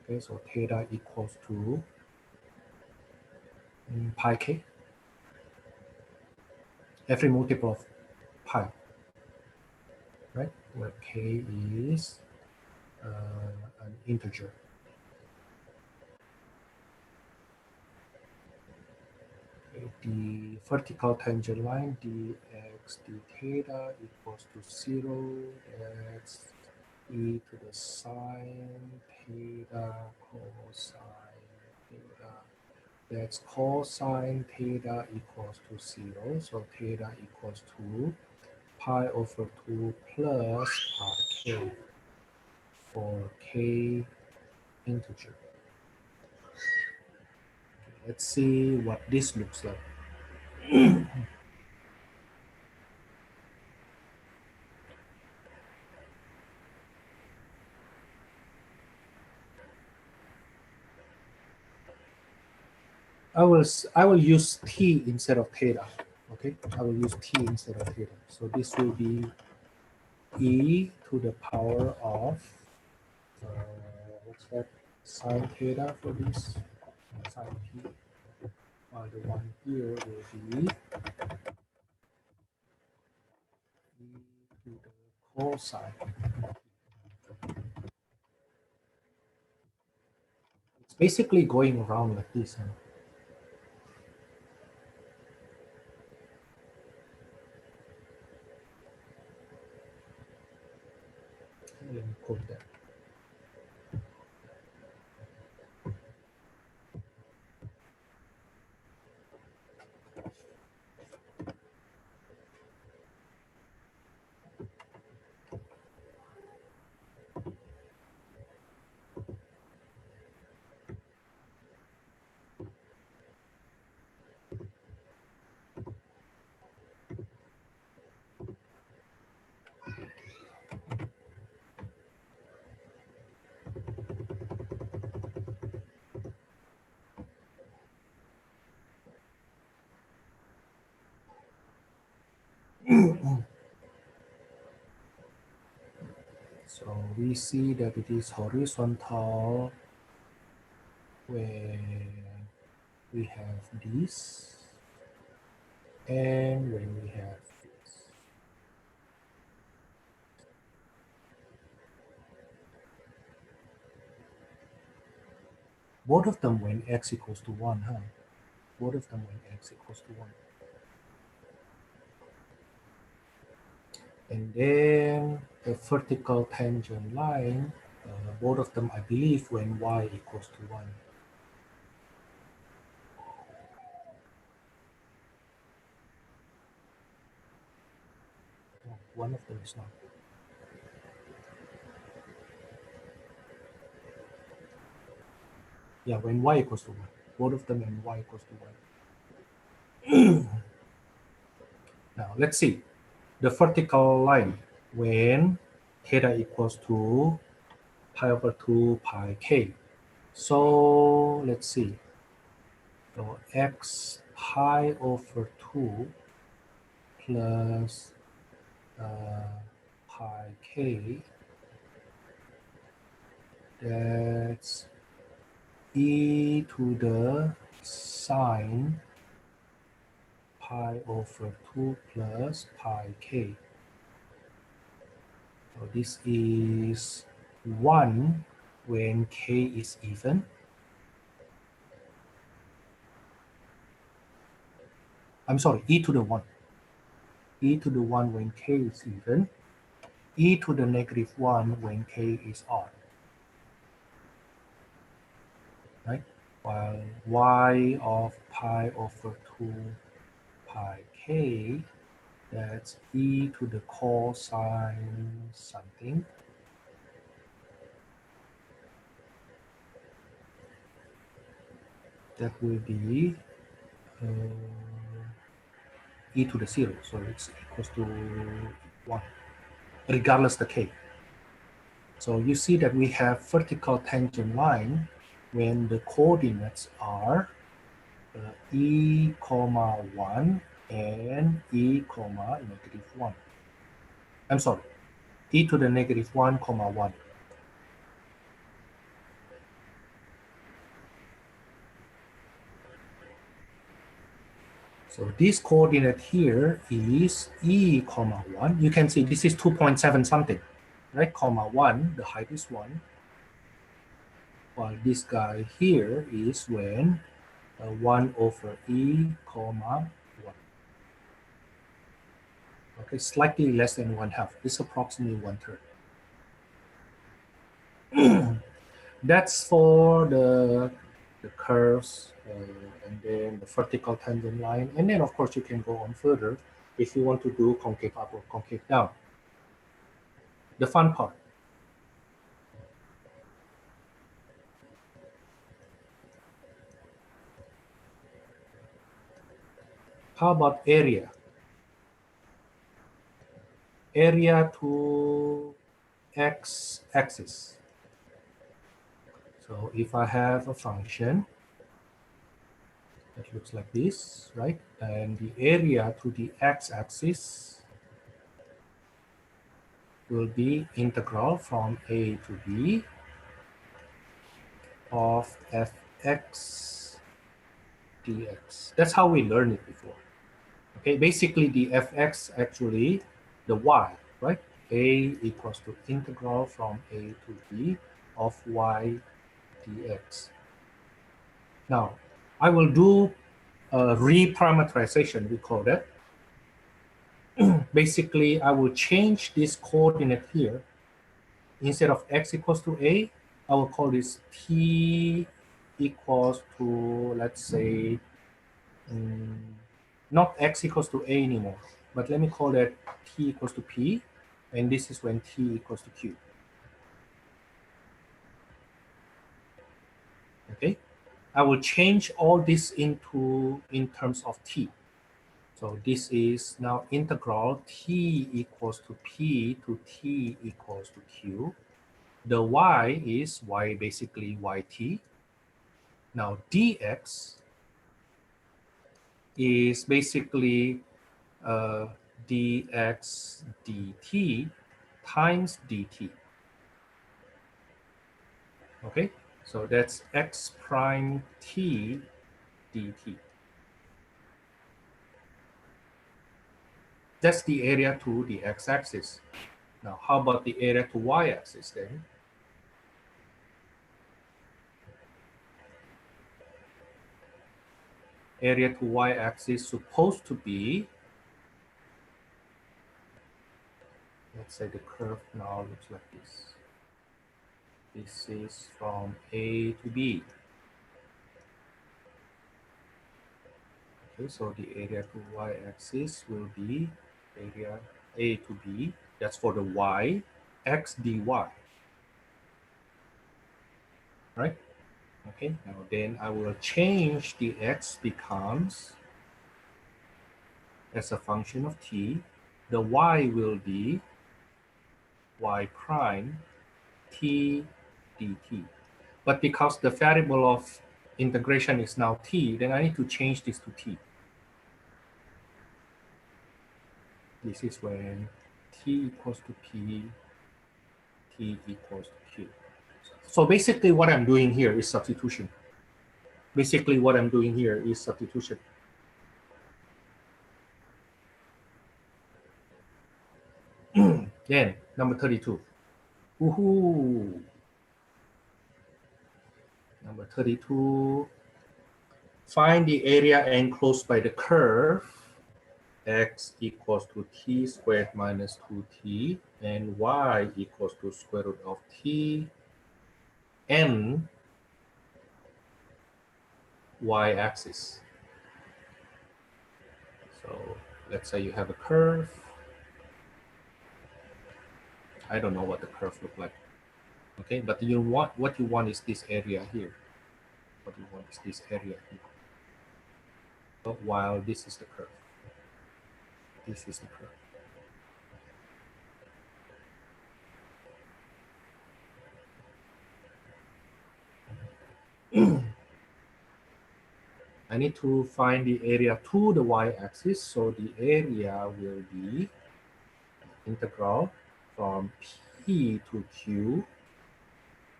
A: Okay, so theta equals to pi k, every multiple of pi, right? Where k is an integer. Okay, the vertical tangent line dx d theta equals to 0. That's e to the sine theta cosine theta. That's cosine theta equals to 0. So theta equals to pi over 2 plus pi k for k integer. Let's see what this looks like. I will use t instead of theta. Okay, I will use t instead of theta. So this will be e to the power of what's that, sine theta for this, sine t. The one here will be e to the cosine. It's basically going around like this. Huh? Let me code that. So we see that it is horizontal when we have this and when we have this. Both of them when x equals to 1, huh? Both of them when x equals to 1. And then the vertical tangent line, both of them, I believe, when y equals to 1. No, one of them is not. Yeah, when y equals to 1. Both of them when y equals to 1. Now let's see the vertical line when theta equals to pi over 2 pi k. So let's see. So x pi over 2 plus pi k, that's e to the sine pi over 2 plus pi k. So this is 1 when k is even. I'm sorry, e to the 1. E to the 1 when k is even. E to the negative 1 when k is odd. Right? While y of pi over 2 pi k, that's e to the cosine something. That will be e to the 0, so it's equals to 1, regardless the k. So you see that we have vertical tangent line when the coordinates are e comma 1 and e comma negative 1. I'm sorry, e to the negative 1 comma 1. So this coordinate here is e comma 1. You can see this is 2.7 something, right? Comma 1, the height is 1. While this guy here is when 1 over e comma 1. Okay, slightly less than 1/2. This is approximately 1/3. That's for the curves and then the vertical tangent line. And then, of course, you can go on further if you want to do concave up or concave down. The fun part. How about area? Area to x-axis. So if I have a function that looks like this, right? And the area to the x-axis will be integral from a to b of fx dx. That's how we learned it before. Okay, basically the fx actually the y, right? A equals to integral from a to b of y dx. Now, I will do a reparameterization, we call that. Basically, I will change this coordinate here. Instead of x equals to a, I will call this t equals to, let's say, not x equals to a anymore, but let me call that t equals to p, and this is when t equals to q. Okay, I will change all this into in terms of t. So this is now integral t equals to p to t equals to q. The y is y, basically yt. Now dx is basically dx dt times dt. Okay, so that's x prime t dt. That's the area to the x-axis. Now, how about the area to y-axis then? Area to y-axis supposed to be, let's say the curve now looks like this. This is from A to B. Okay, so the area to y-axis will be area A to B. That's for the y, x dy. Right? Okay, now then I will change the x becomes as a function of t. The y will be y prime t dt. But because the variable of integration is now t, then I need to change this to t. This is when t equals to p, t equals to q. So basically what I'm doing here is substitution. Basically what I'm doing here is substitution. Then number 32. Woohoo! Number 32. Find the area enclosed by the curve x equals to t squared minus 2t and y equals to square root of t and y-axis. So let's say you have a curve. I don't know what the curve looks like. Okay, but what you want is this area here. What you want is this area here. But while this is the curve. This is the curve. I need to find the area to the y-axis, so the area will be integral from p to q,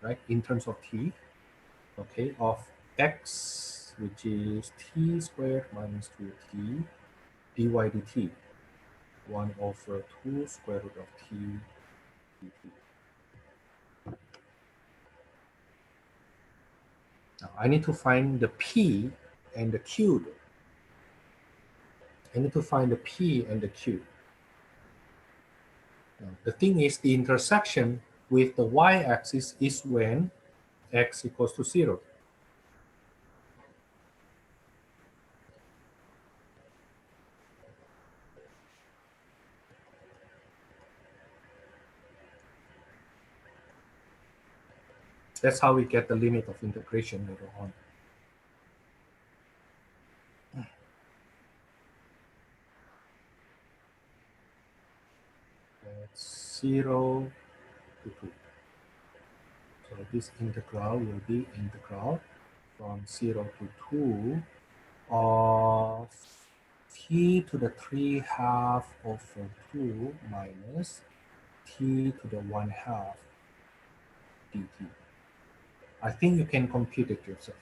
A: right, in terms of t, okay, of x, which is t squared minus 2t dy dt, 1 over 2 square root of t dt. Now I need to find the p and the q. I need to find the p and the q. Now, the thing is, the intersection with the y-axis is when x equals to 0. That's how we get the limit of integration later on. That's 0 to 2. So this integral will be integral from 0 to 2 of t to the 3/2 over 2 minus t to the 1/2 dt. I think you can compute it yourself.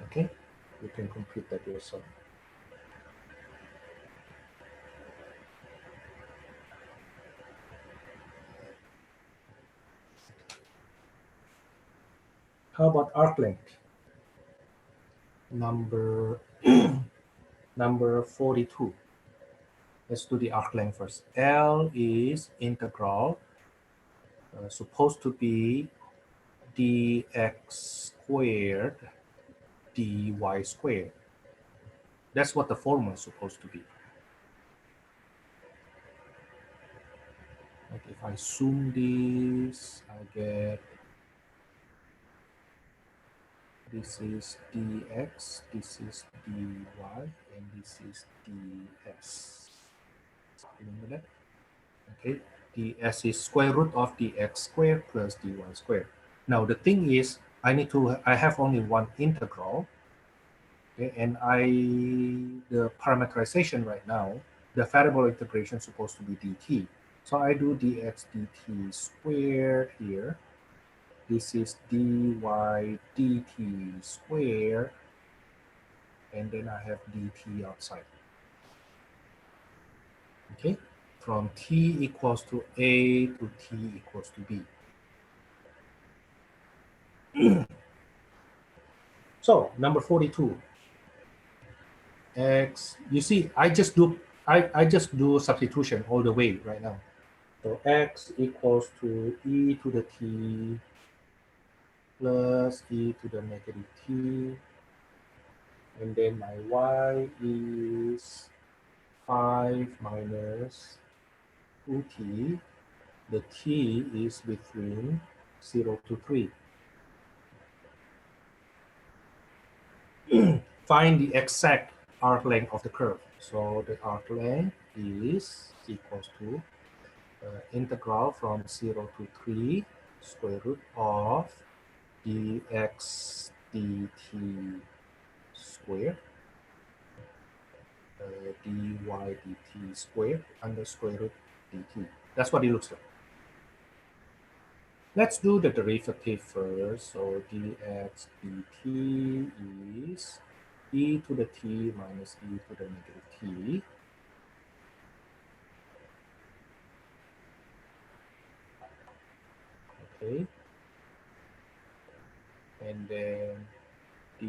A: Okay, you can compute that yourself. How about arc length? Number 42. Let's do the arc length first. L is integral, supposed to be dx squared dy squared. That's what the formula is supposed to be. Like if I zoom this, I get this is dx, this is dy, and this is ds. Remember that? Okay, ds is square root of dx squared plus dy squared. Now the thing is, I have only one integral. Okay, and the parameterization right now, the variable integration is supposed to be dt. So I do dx dt squared here. This is dy dt squared. And then I have dt outside. Okay, from t equals to a to t equals to b. So number 42. X, you see, I just do substitution all the way right now. So x equals to e to the t plus e to the negative t, and then my y is 5 minus 2t. The t is between 0 to 3. find the exact arc length of the curve. So the arc length is equals to integral from 0 to 3 square root of dx dt squared dy dt squared under square root dt. That's what it looks like. Let's do the derivative first. So dx dt is e to the t minus e to the negative t. Okay. And then dy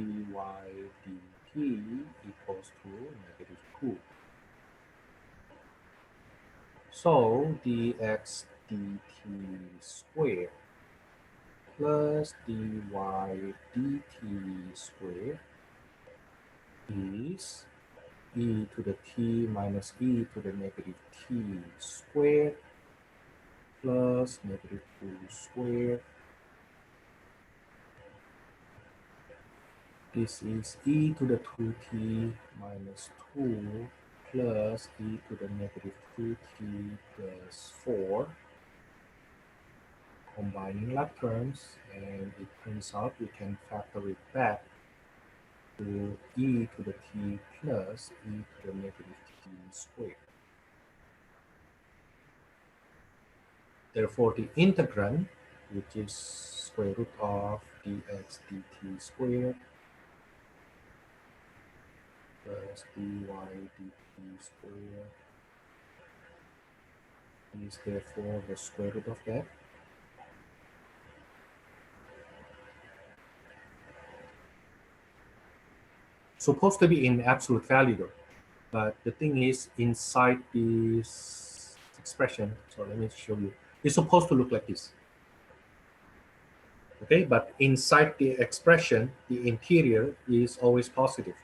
A: dt equals to negative 2. So dx dt squared plus dy dt squared is e to the t minus e to the negative t squared plus negative 2 squared. This is e to the 2t minus 2 plus e to the negative 2t plus 4. Combining like terms, and it turns out we can factor it back to e to the t plus e to the negative t squared. Therefore, the integrand, which is square root of dx dt squared plus dy dt squared, is therefore the square root of that. Supposed to be in absolute value though, but the thing is inside this expression, so let me show you, it's supposed to look like this. Okay, but inside the expression, the interior is always positive.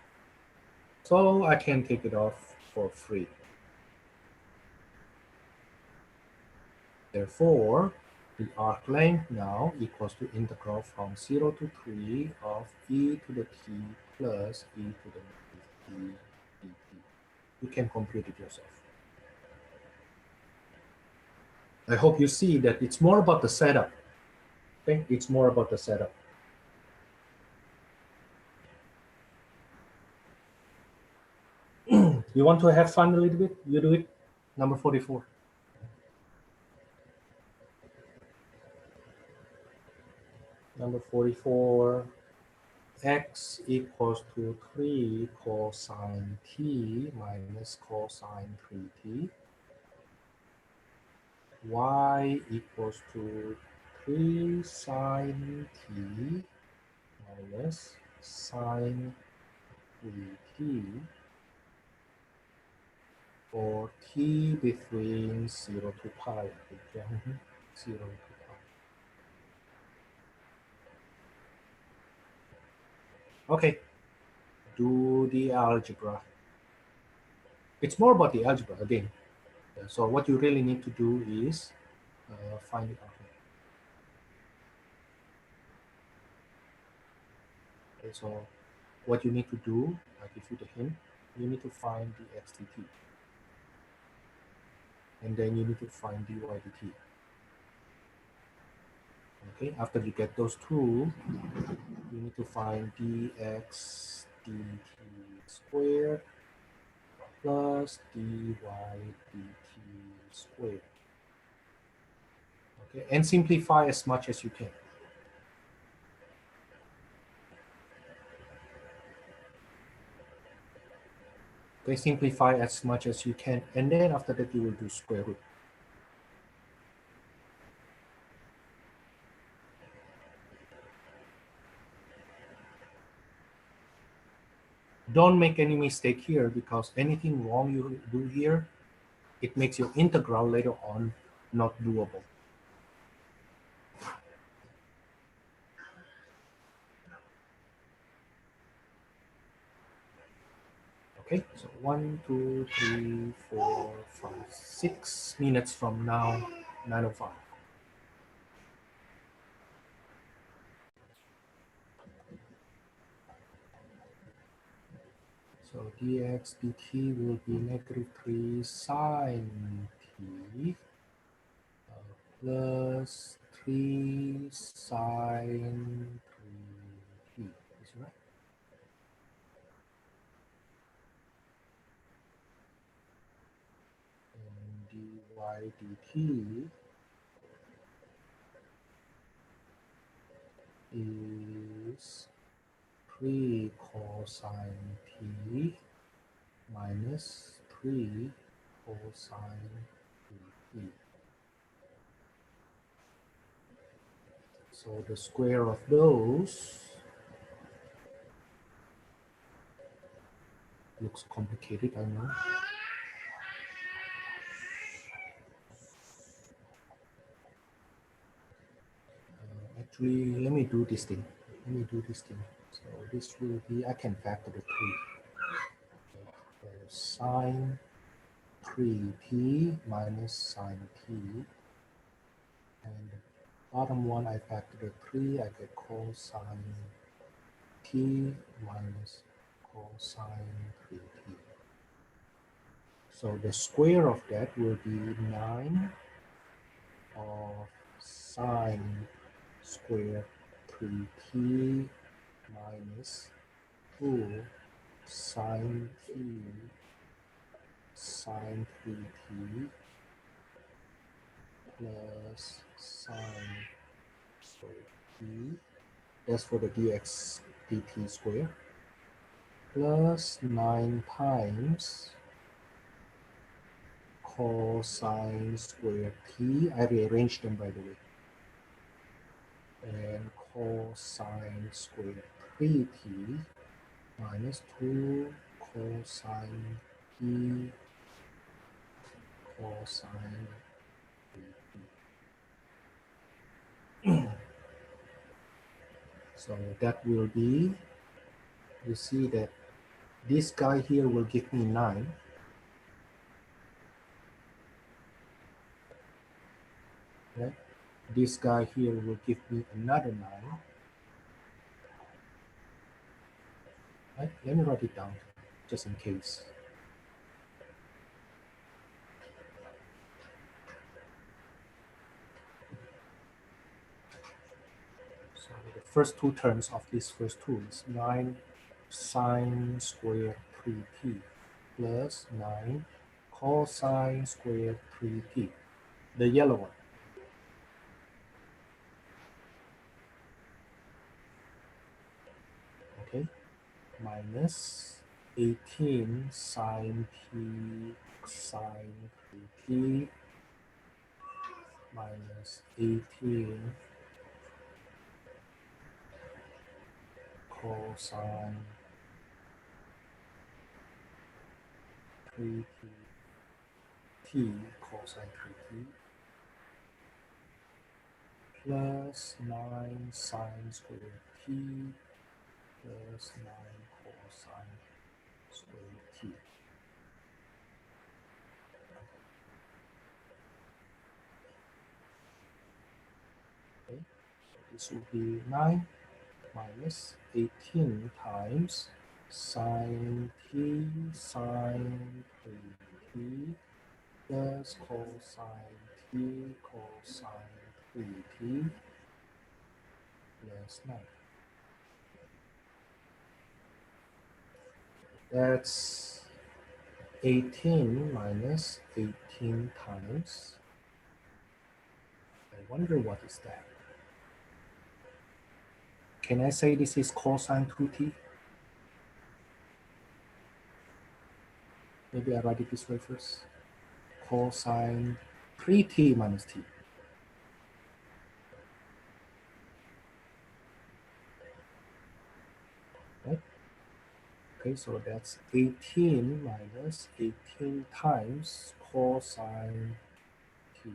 A: So I can take it off for free. Therefore, the arc length now equals to integral from 0 to 3 of e to the t plus e to the negative t dt. You can compute it yourself. I hope you see that it's more about the setup. Okay, it's more about the setup. You want to have fun a little bit? You do it. Number 44. Number 44. X equals to 3 cosine t minus cosine 3t. Y equals to 3 sine t minus sine 3t for t between 0 to pi. 0 to pi. Okay, do the algebra. It's more about the algebra again. So what you really need to do is find the algebra. Okay, so what you need to do, I'll give you the hint, you need to find the x dt. And then you need to find dy dt. Okay, after you get those two, you need to find dx dt squared plus dy dt squared. Okay, and simplify as much as you can. Okay, simplify as much as you can, and then after that you will do square root. Don't make any mistake here, because anything wrong you do here, it makes your integral later on not doable. Okay, so 1, 2, 3, 4, 5, 6 minutes from now, 9:05. So dx dt will be -3 sine t plus 3 sine 3t. Is right? And dy dt is 3 cosine t minus 3 cosine 3t. So the square of those looks complicated, I know. Actually, let me do this thing. So this will be, I can factor the 3. So sine 3t minus sine t. And the bottom one, I factor the 3, I get cosine t minus cosine 3t. So the square of that will be 9 of sine square 3t minus 2 sine t sine 3t plus sine square t. That's for the dx dt square plus 9 times cosine square t. I rearranged them, by the way. And cosine square 3t minus 2 cosine t cosine 3t. So that will be, you see that this guy here will give me 9. Right? This guy here will give me another 9. Right? Let me write it down just in case. So the first two terms of this first two is 9 sine squared 3t plus 9 cosine squared 3t. The yellow one. Okay, minus 18 sine t sine 3t minus 18 cosine 3t t cosine 3t plus 9 sine squared t plus 9 cosine squared t. Okay, so this will be 9 minus 18 times sine t sine 3t plus cosine t cosine 3t plus 9. That's 18 minus 18 times. I wonder what is that. Can I say this is cosine 2t? Maybe I write it this way first. Cosine 3t minus t. Right? Okay, so that's 18 minus 18 times cosine t.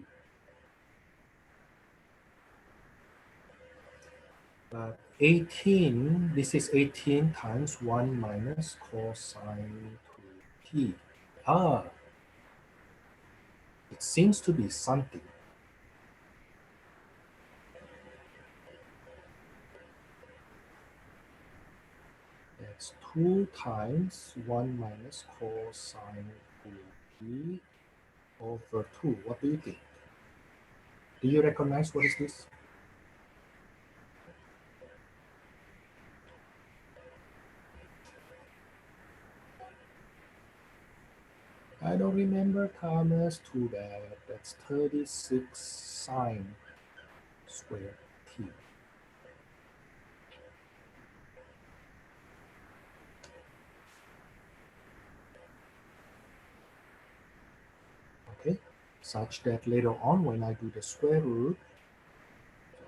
A: But 18, this is 18 times 1 minus cosine 2t. Ah, it seems to be something. That's 2 times 1 minus cosine 2t over 2. What do you think? Do you recognize what is this? I don't remember, Thomas. Too bad. That's 36 sine squared t. Okay, such that later on when I do the square root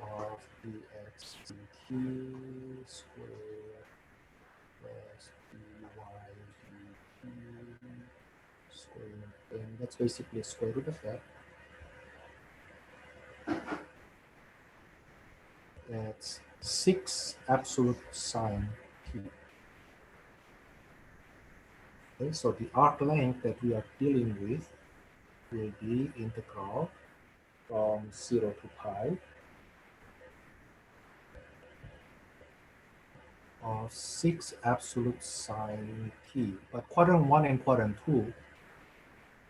A: of dx dt squared plus dy dt squared, and that's basically a square root of that. That's 6 absolute sine t. Okay, so the arc length that we are dealing with will be integral from 0 to pi of 6 absolute sine t. But quadrant 1 and quadrant 2,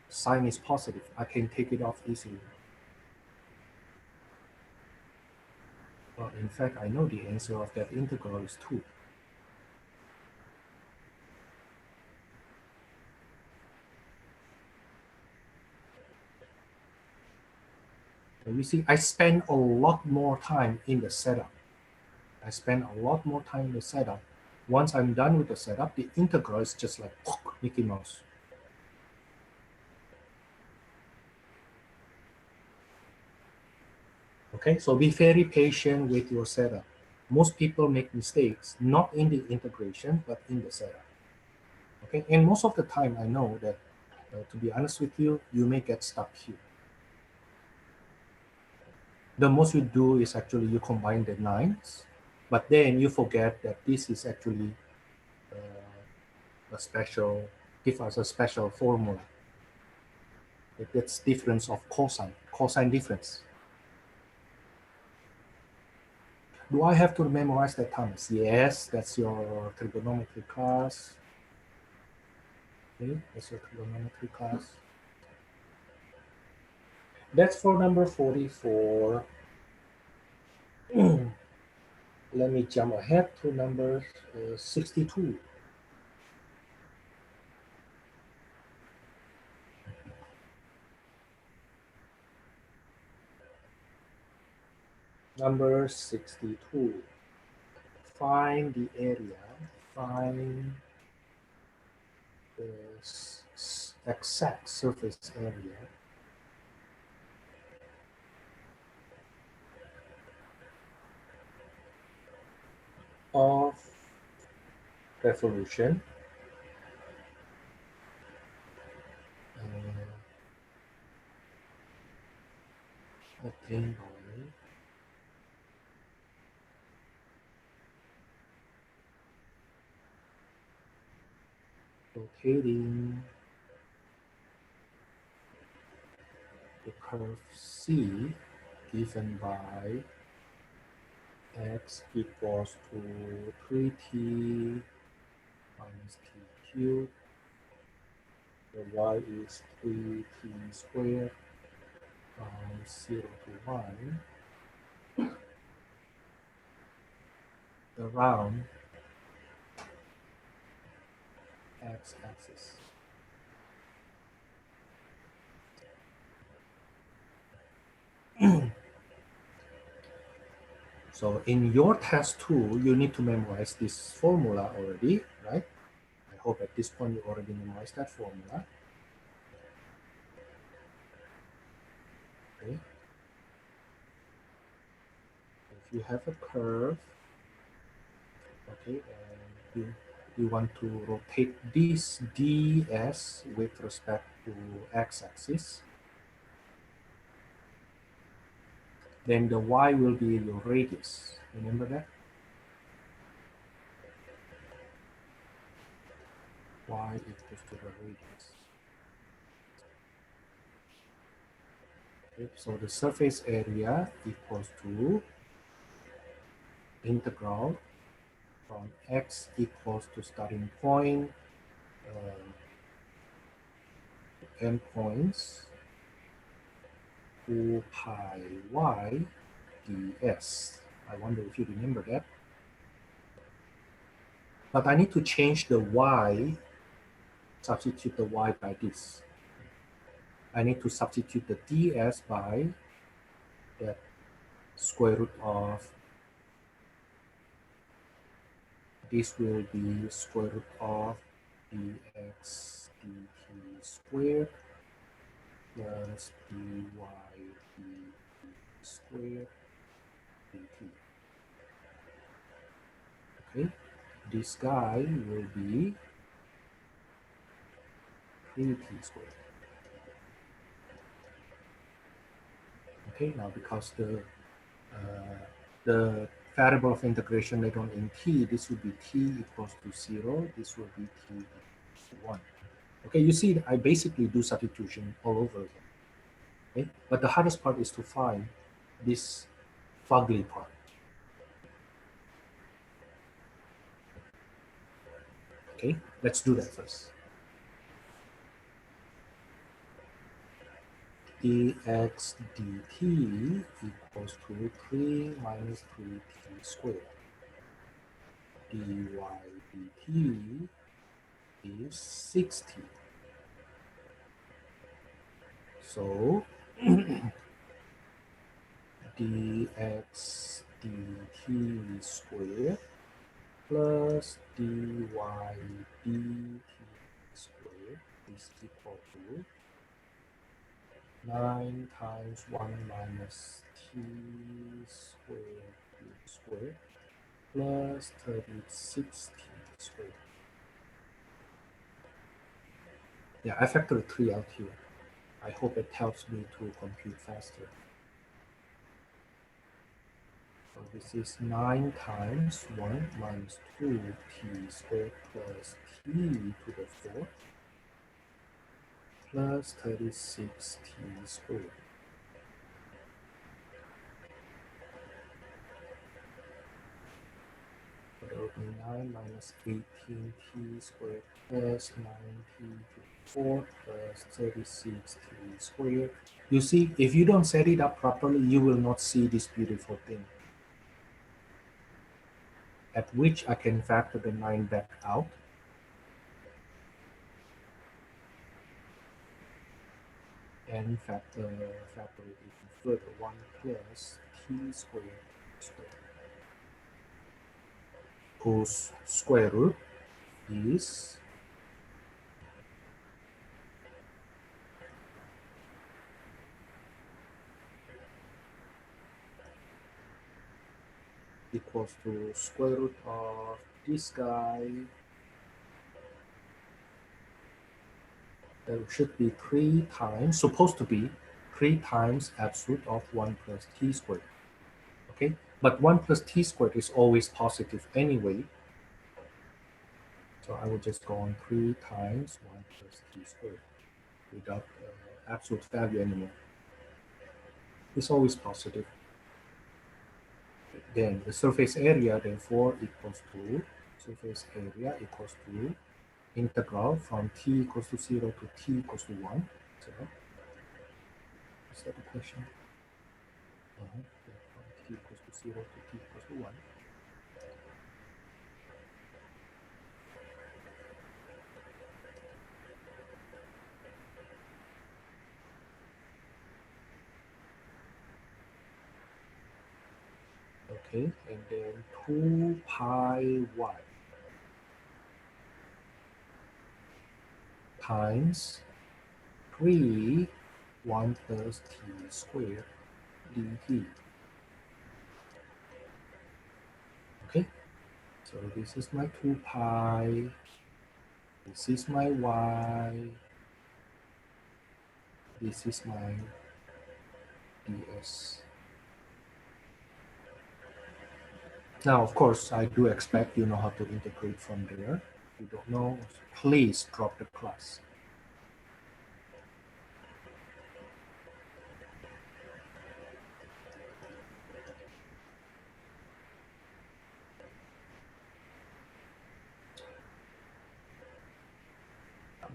A: sine is positive. I can take it off easily. Well, in fact, I know the answer of that integral is 2. And you see, I spend a lot more time in the setup. Once I'm done with the setup, the integral is just like Mickey Mouse. Okay, so be very patient with your setup. Most people make mistakes, not in the integration, but in the setup. Okay, and most of the time I know that, to be honest with you, you may get stuck here. The most you do is actually you combine the nines, but then you forget that this is actually give us a special formula. That's difference of cosine difference. Do I have to memorize that, Thomas? Yes, that's your trigonometry class. Okay, that's your trigonometry class. That's for number 44. Let me jump ahead to number 62. Number 62. Find the area, find the exact surface area of revolution obtained by rotating the curve C given by x equals to 3t minus t cubed. The y is 3t squared from 0 to 1 around x-axis. So in your test 2, you need to memorize this formula already, right? I hope at this point you already memorized that formula. Okay. If you have a curve, okay, and you want to rotate this ds with respect to x-axis, then the y will be your radius. Remember that? Y equals to the radius. Okay, so the surface area equals to integral from x equals to starting point, endpoints, 2 pi y ds. I wonder if you remember that. But I need to change the y, substitute the y by this. I need to substitute the ds by that square root of, this will be square root of dx dt squared plus dy dt squared dt. Okay, this guy will be 3t squared. Okay, now because the variable of integration later on in t, this will be t equals to 0, this will be t equals to 1. Okay, you see, I basically do substitution all over again. Okay, but the hardest part is to find this fugly part. Okay, let's do that first. Dx dt equals to 3 minus 3t squared. Dy dt is 6t. So dx dt squared plus dy dt squared is equal to 9 times 1 minus t squared plus 36t squared. Yeah, I factored 3 out here. I hope it helps me to compute faster. So this is 9 times 1 minus 2t squared plus t to the 4th plus 36t squared. So that will be 9 minus 18t squared plus 9t to the 4th plus 36t squared. You see, if you don't set it up properly, you will not see this beautiful thing, at which I can factor the 9 back out. And factor it even further, 1 plus t squared whose square root is equals to square root of this guy. There should be 3 times, supposed to be 3 times absolute of 1 plus t squared. Okay, but 1 plus t squared is always positive anyway. So I will just go on 3 times 1 plus t squared without absolute value anymore. It's always positive. Then the surface area therefore equals to integral from t equals to 0 to t equals to 1. So is that the question? From t equals to 0 to t equals to 1. Okay, and then 2 pi y times 3 1 plus t squared dt. Okay, so this is my 2 pi, this is my y, this is my ds. Now, of course, I do expect you know how to integrate from there. If you don't know, please drop the class.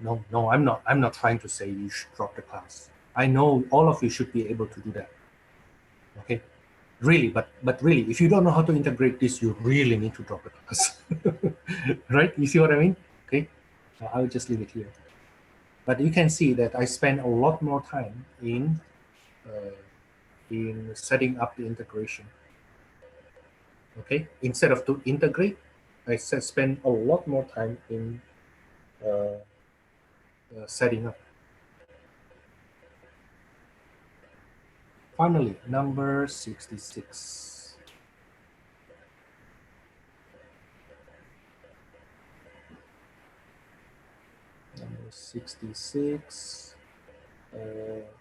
A: no, I'm not. I'm not trying to say you should drop the class. I know all of you should be able to do that. Okay, really, but really, if you don't know how to integrate this, you really need to drop the class. Right? You see what I mean? Okay, I'll just leave it here. But you can see that I spend a lot more time in setting up the integration. Okay, instead of to integrate, I spend a lot more time in setting up. Finally, number 66. Number 66,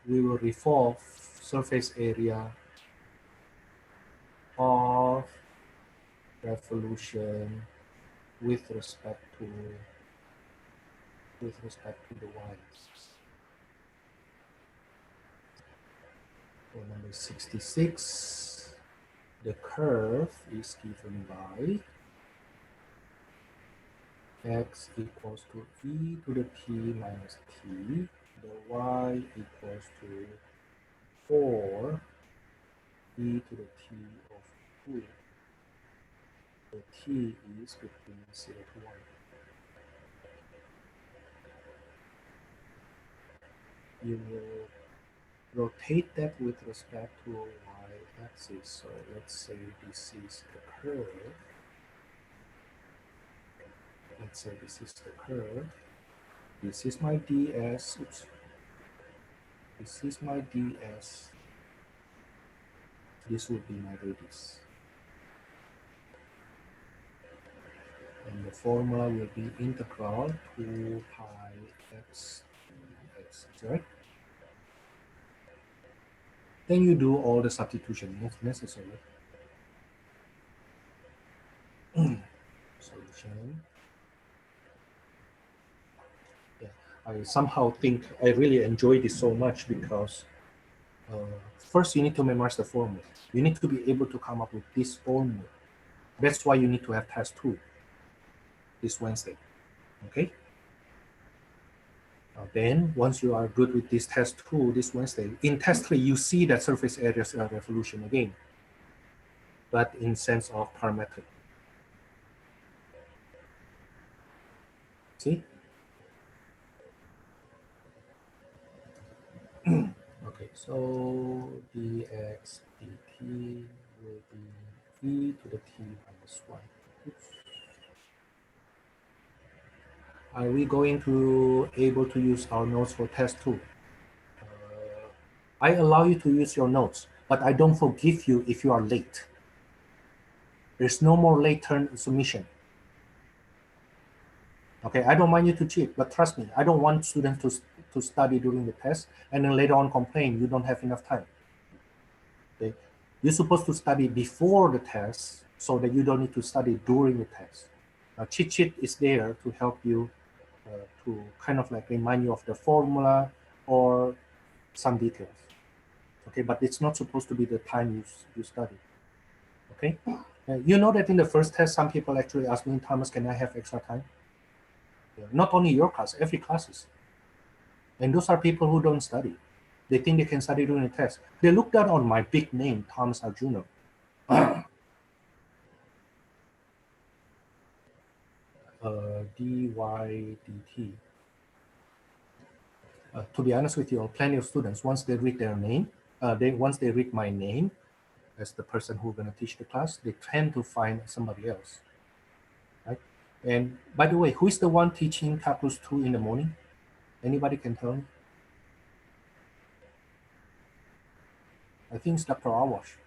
A: we will revolve surface area of revolution with respect to the y. For number 66, the curve is given by x equals to e to the t minus t, the y equals to 4 e to the t of 2. The t is between 0 to 1. You will rotate that with respect to y-axis. So let's say this is the curve. Let's say this is the curve. This is my ds. Oops. This is my ds. This would be my radius. And the formula will be integral 2 pi x dx, right? Then you do all the substitution if necessary. Solution. Yeah, I somehow think I really enjoy this so much because first you need to memorize the formula. You need to be able to come up with this formula. That's why you need to have test 2 this Wednesday. Okay? Then once you are good with this test 2 this Wednesday, in test 3 you see that surface area revolution again, but in sense of parametric. See? Okay, so dx dt will be e to the t minus 1. Oops. Are we going to able to use our notes for test 2? I allow you to use your notes, but I don't forgive you if you are late. There's no more late turn submission. Okay, I don't mind you to cheat, but trust me, I don't want students to study during the test and then later on complain you don't have enough time. Okay, you're supposed to study before the test so that you don't need to study during the test. Now, cheat sheet is there to help you to kind of like remind you of the formula or some details. Okay, but it's not supposed to be the time you study. Okay, you know that in the first test, some people actually ask me, Thomas, can I have extra time? Yeah, not only your class, every classes. And those are people who don't study. They think they can study during the test. They look down on my big name, Thomas Arjuna. dy dt. To be honest with you, plenty of students, once they read their name, once they read my name as the person who's going to teach the class, they tend to find somebody else. Right? And by the way, who is the one teaching calculus 2 in the morning? Anybody can tell me? I think it's Dr. Awash.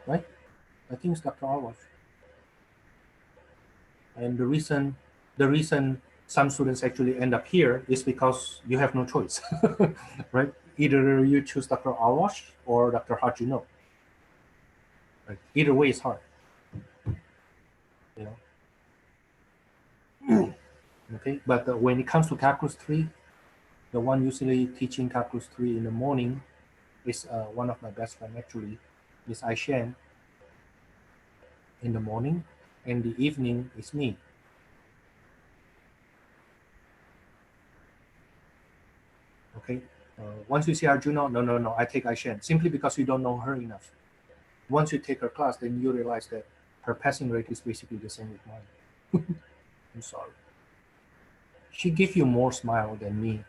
A: Right? I think it's Dr. Awash. And the reason some students actually end up here is because you have no choice, right? Either you choose Dr. Awash or Dr. Hajuno. Right? Either way is hard. You know? Okay, but when it comes to calculus 3, the one usually teaching calculus 3 in the morning is one of my best friends actually, is Aishan in the morning. and the evening is me. Okay. Once you see Arjuna, no, I take Aishen, simply because you don't know her enough. Once you take her class, then you realize that her passing rate is basically the same with mine. I'm sorry. She gives you more smile than me.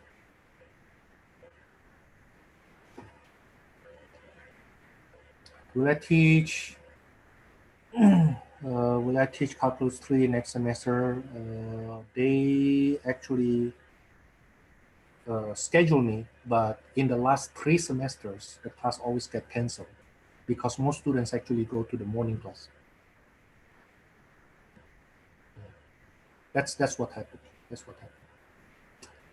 A: Will I teach? Will I teach Calculus 3 next semester? They actually schedule me, but in the last 3 semesters, the class always get canceled because most students actually go to the morning class. That's what happened. That's what happened.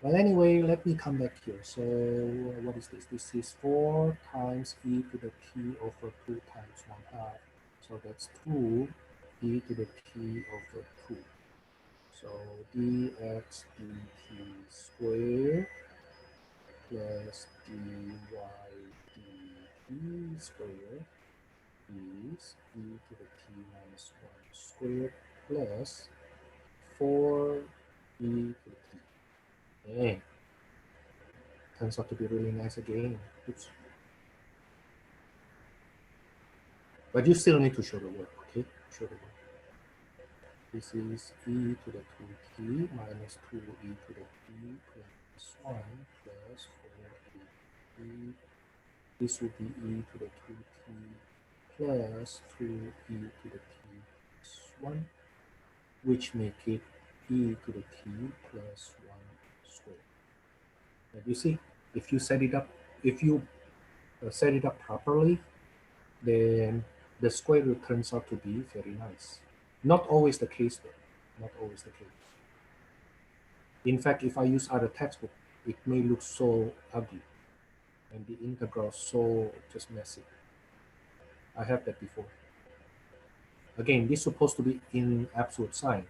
A: Well, anyway, let me come back here. So what is this? This is 4 times e to the t over 2 times 1/2. So that's 2 e to the t over 2. So dx dt squared plus dy dt squared is e to the t minus 1 squared plus 4 e to the t. Hey, turns out to be really nice again. Oops. But you still need to show the work, okay? Show the work. This is e to the 2t minus 2e to the t plus 1 plus 4e. This will be e to the 2t plus 2e to the t plus 1, which make it e to the t plus 1 squared. And you see, if you set it up, if you set it up properly, then the square root turns out to be very nice. Not always the case though, not always the case. In fact, if I use other textbook, it may look so ugly and the integral so just messy. I have that before. Again, this is supposed to be in absolute sign,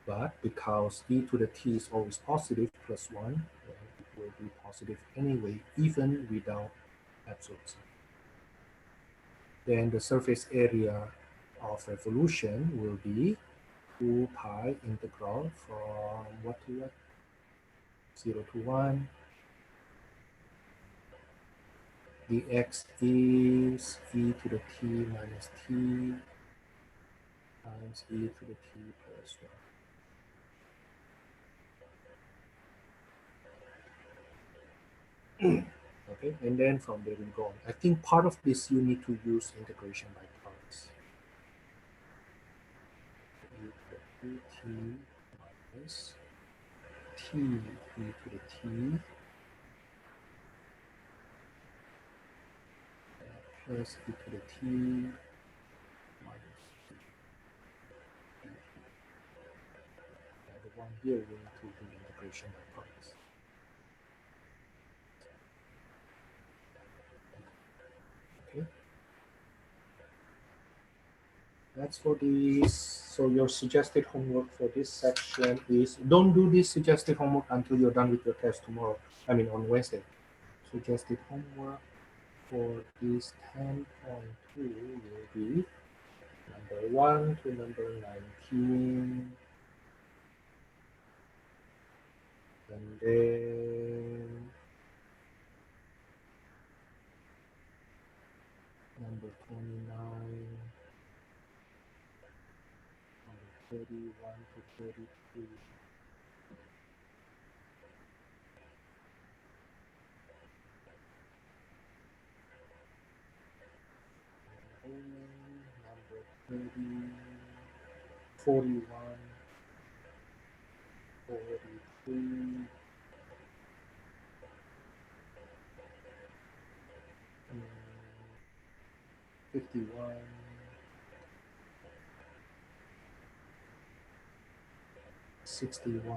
A: but because e to the t is always positive plus 1, well, it will be positive anyway, even without absolute sign. Then the surface area of revolution will be 2 pi integral from what to what? 0 to 1. Dx is e to the t minus t times e to the t plus 1. Okay, and then from there we go on. I think part of this you need to use integration by parts. E to the t minus t e to the t plus e to the t minus t. And the one here we need to do integration by parts. Okay. That's for this. So your suggested homework for this section is, don't do this suggested homework until you're done with your test tomorrow. I mean on Wednesday. Suggested homework for this 10.2 will be number 1 to number 19. And then number 29, number 31 to 33. Number 30, 41, 43, 51, 61,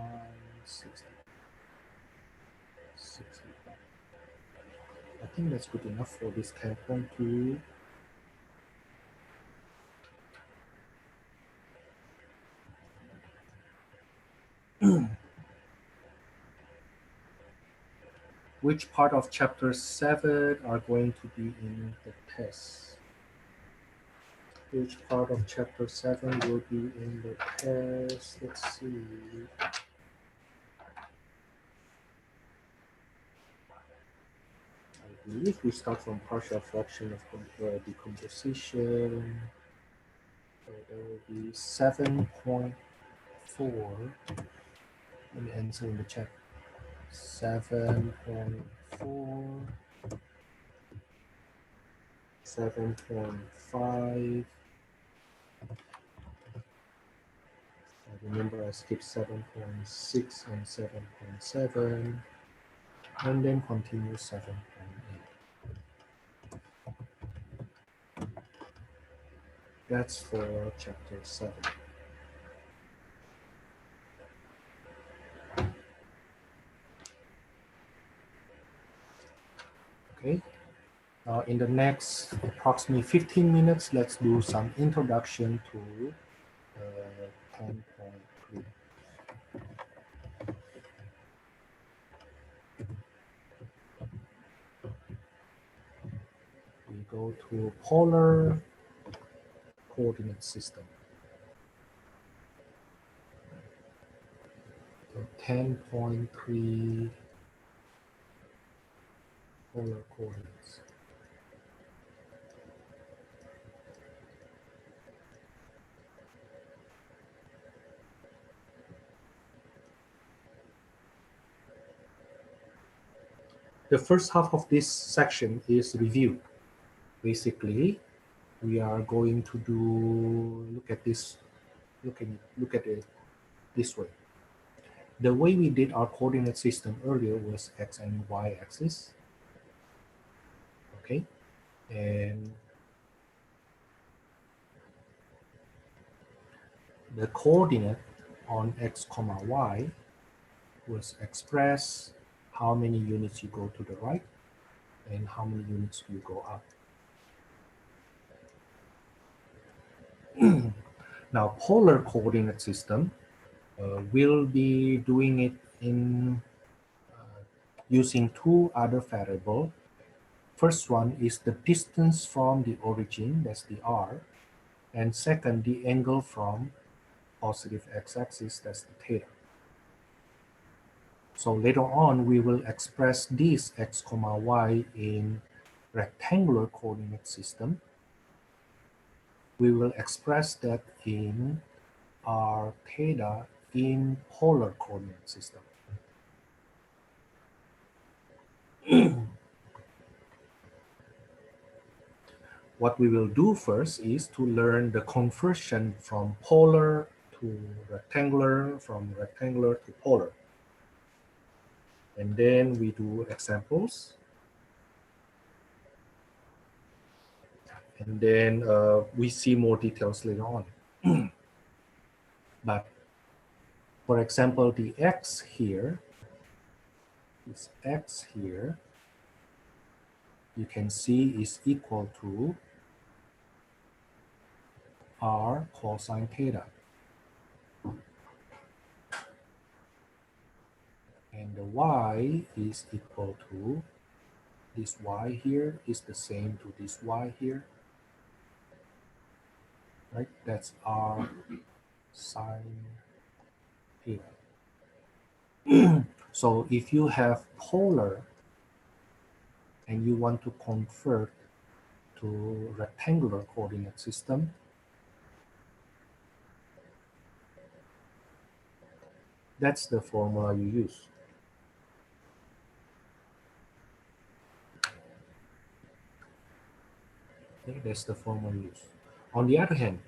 A: 60, 65. I think that's good enough for this 10.2. Which part of chapter 7 are going to be in the test? Which part of chapter 7 will be in the test? Let's see. I believe we start from partial fraction of decomposition. So there will be 7.4. Let me answer in the chat. 7.4, 7.5. Remember, I skipped 7.6 and 7.7, and then continue 7.8. That's for chapter 7. Okay. In the next approximately 15 minutes, let's do some introduction to 10.3. We go to polar coordinate system. So 10.3 polar coordinates. The first half of this section is review. Basically, we are going to look at it this way. The way we did our coordinate system earlier was x and y axis. Okay, and the coordinate on x comma y was express how many units you go to the right and how many units you go up. Now, polar coordinate system will be doing it in using two other variables. First one is the distance from the origin, that's the r, and second, the angle from positive x-axis, that's the theta. So later on, we will express this x comma y in rectangular coordinate system. We will express that in r theta in polar coordinate system. What we will do first is to learn the conversion from polar to rectangular, from rectangular to polar. And then we do examples. And then we see more details later on. But for example, the x here, this x here, you can see is equal to r cosine theta. And the y is equal to this y here is the same to this y here. Right? That's r sine theta. So if you have polar and you want to convert to rectangular coordinate system, that's the formula you use. Okay, that's the formula you use. On the other hand,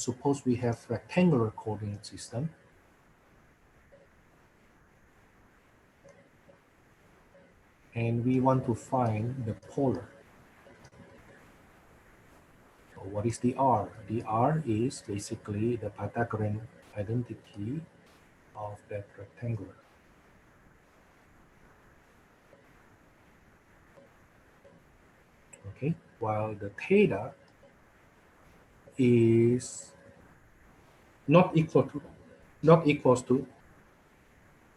A: suppose we have rectangular coordinate system. And we want to find the polar. So what is the R? The R is basically the Pythagorean identity of that rectangular. Okay, while the theta is not equals to,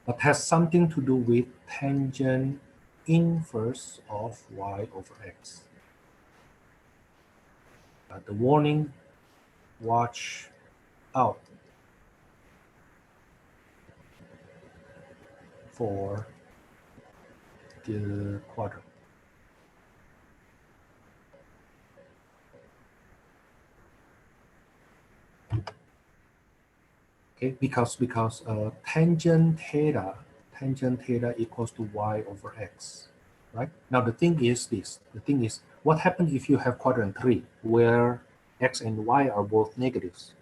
A: but has something to do with tangent inverse of y over x. The warning, watch out for the quadrant. Okay, because tangent theta equals to y over x, right? Now the thing is this. The thing is, what happens if you have quadrant 3, where x and y are both negatives?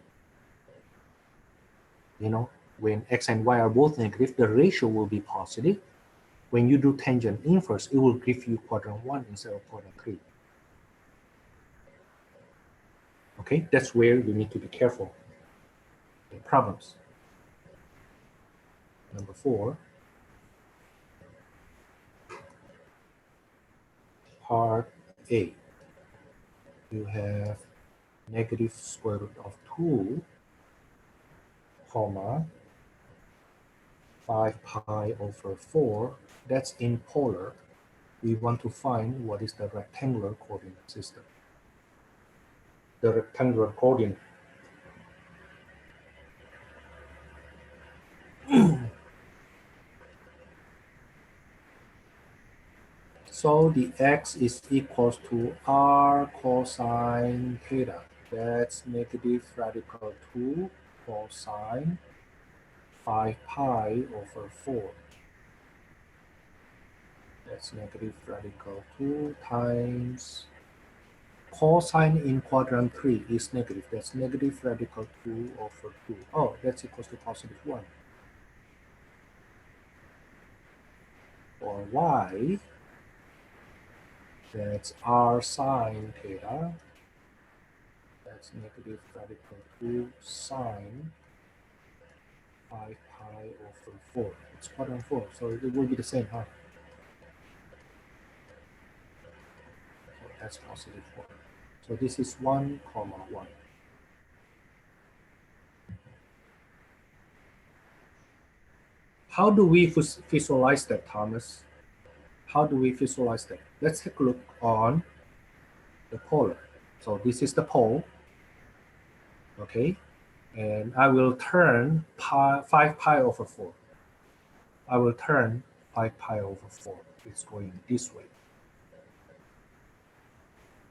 A: You know, when x and y are both negative, the ratio will be positive. When you do tangent inverse, it will give you quadrant 1 instead of quadrant 3. Okay, that's where you need to be careful. Okay, problems. Number 4. Part A. You have negative square root of 2, comma, 5 pi over 4. That's in polar. We want to find what is the rectangular coordinate system. The rectangular coordinate. So the x is equals to r cosine theta. That's negative radical 2 cosine 5 pi over 4. That's negative radical 2 times cosine in quadrant 3 is negative. That's negative radical 2 over 2. Oh, that's equals to positive 1. For y, that's r sine theta. That's negative radical 2 sine 5 pi over 4. It's quadrant 4, so it will be the same, huh? So that's positive 4. So this is 1, comma 1. How do we visualize that, Thomas? How do we visualize that? Let's take a look on the polar. So this is the pole, okay? And I will turn 5 pi over 4. I will turn 5 pi over 4. It's going this way.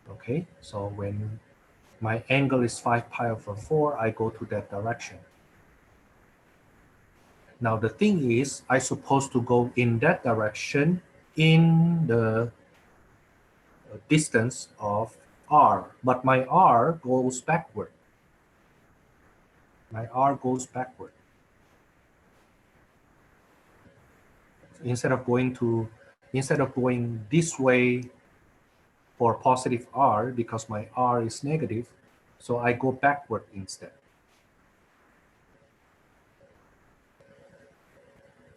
A: Okay, so when my angle is 5 pi over 4, I go to that direction. Now the thing is, I'm supposed to go in that direction in the distance of r, but my r goes backward. My r goes backward. Instead of going this way for positive r, because my r is negative, so I go backward instead.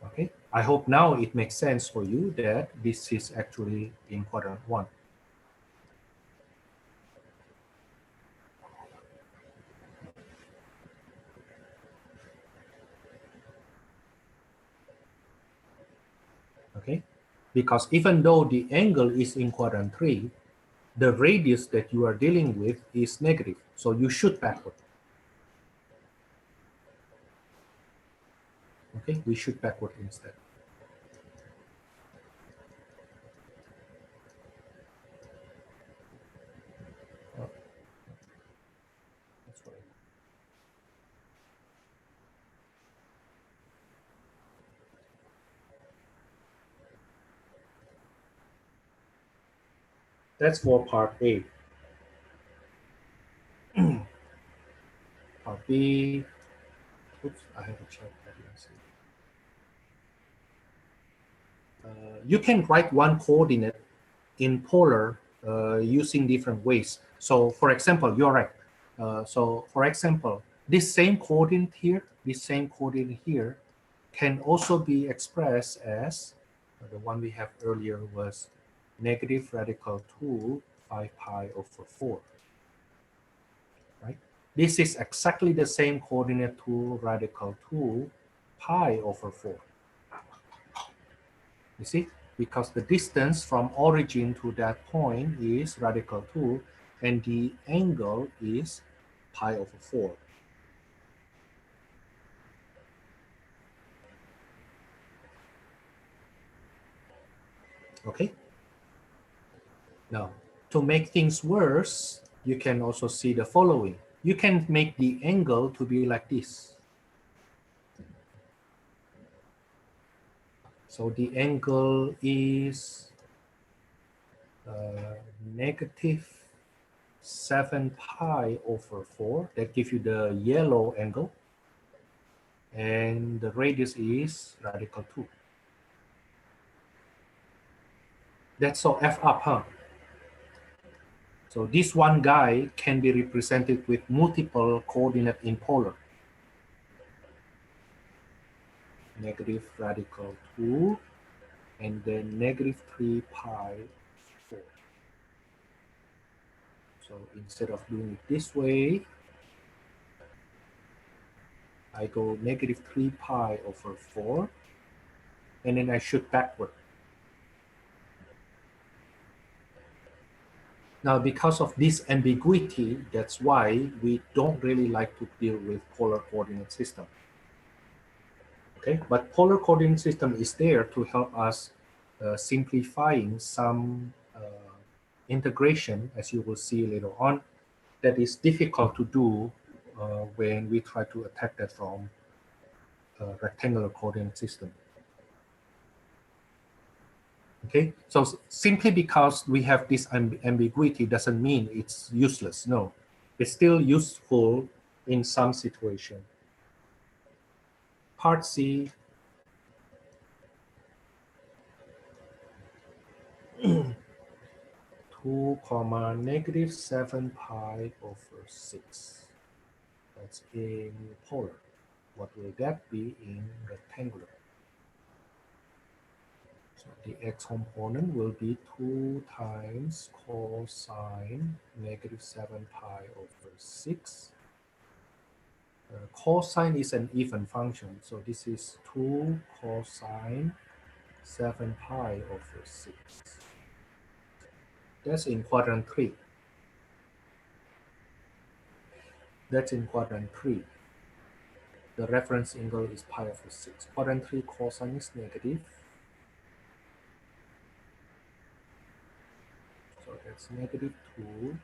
A: Okay, I hope now it makes sense for you that this is actually in quadrant 1. Okay, because even though the angle is in quadrant 3, the radius that you are dealing with is negative, so you shoot backward. Okay, we shoot backward instead. Oh, that's what I mean. That's for part A. Part B. Oops, I have to check. I didn't see. You can write one coordinate in polar using different ways. So for example, you're right. So for example, this same coordinate here can also be expressed as the one we have earlier was negative radical 2 5 pi over 4. Right? This is exactly the same coordinate to radical 2 pi over 4. You see, because the distance from origin to that point is radical 2, and the angle is pi over 4. Okay? Now, to make things worse, you can also see the following. You can make the angle to be like this. So the angle is negative 7 pi over 4. That gives you the yellow angle. And the radius is radical 2. That's so F up, huh? So this one guy can be represented with multiple coordinate in polar. Negative radical 2 and then negative 3 pi 4. So instead of doing it this way, I go negative 3 pi over 4 and then I shoot backward. Now, because of this ambiguity, that's why we don't really like to deal with polar coordinate system. Okay, but polar coordinate system is there to help us simplifying some integration, as you will see later on, that is difficult to do when we try to attack that from a rectangular coordinate system. Okay, so simply because we have this ambiguity doesn't mean it's useless. No, it's still useful in some situation. Part C. 2 comma negative 7 pi over 6. That's in polar. What will that be in rectangular? So the x component will be 2 times cosine negative 7 pi over 6. Cosine is an even function, so this is 2 cosine 7 pi over 6. That's in quadrant 3. That's in quadrant 3. The reference angle is pi over 6. Quadrant 3 cosine is negative. So that's negative 2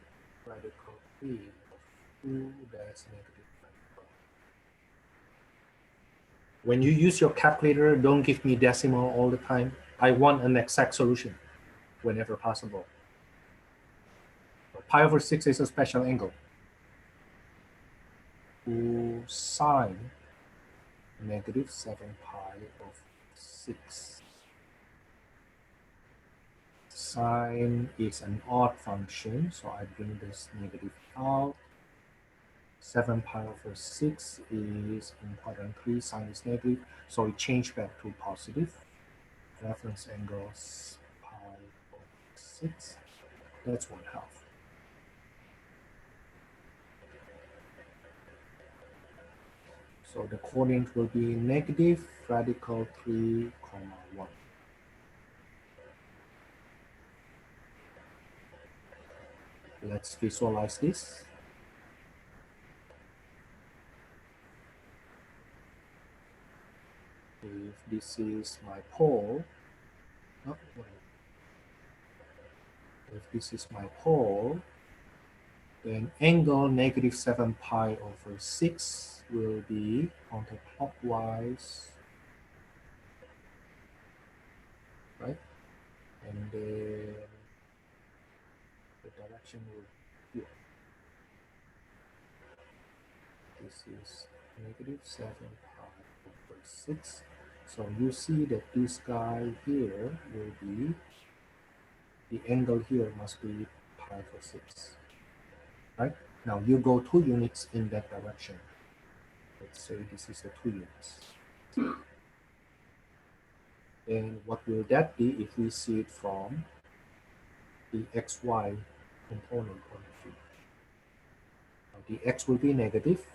A: radical 3 of 2, that's negative 5. When you use your calculator, don't give me decimal all the time. I want an exact solution whenever possible. So pi over 6 is a special angle. 2 sine negative 7 pi of 6. Sine is an odd function, so I bring this negative out. 7 pi over 6 is in quadrant 3, sine is negative, so it changed back to positive. Reference angle is pi over 6. That's 1/2. So the coordinate will be negative radical 3 comma 1. Let's visualize this. If this is my pole, if this is my pole, then angle negative 7 pi over 6 will be counterclockwise, right? And then the direction will be here. This is negative 7 pi over 6. So you see that this guy here will be, the angle here must be pi over 6. Right? Now you go 2 units in that direction. Let's say this is the 2 units. Then what will that be if we see it from the xy component point of view? Now the x will be negative,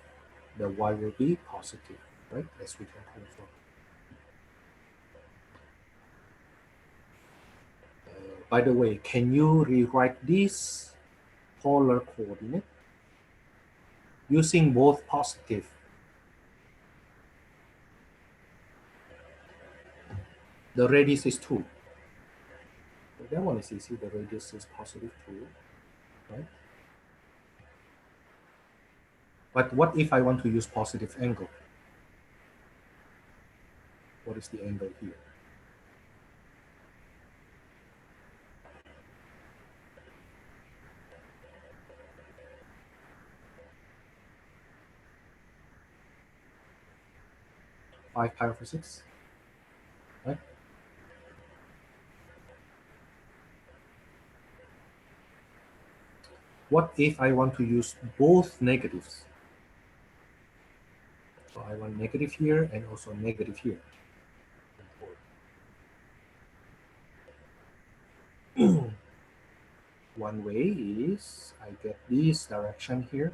A: the y will be positive, right? As we can confirm. By the way, can you rewrite this polar coordinate using both positive. The radius is 2. So that one is easy. The radius is positive 2, right? But what if I want to use positive angle? What is the angle here? Five pi over 6, right? What if I want to use both negatives? So I want negative here and also negative here. One way is I get this direction here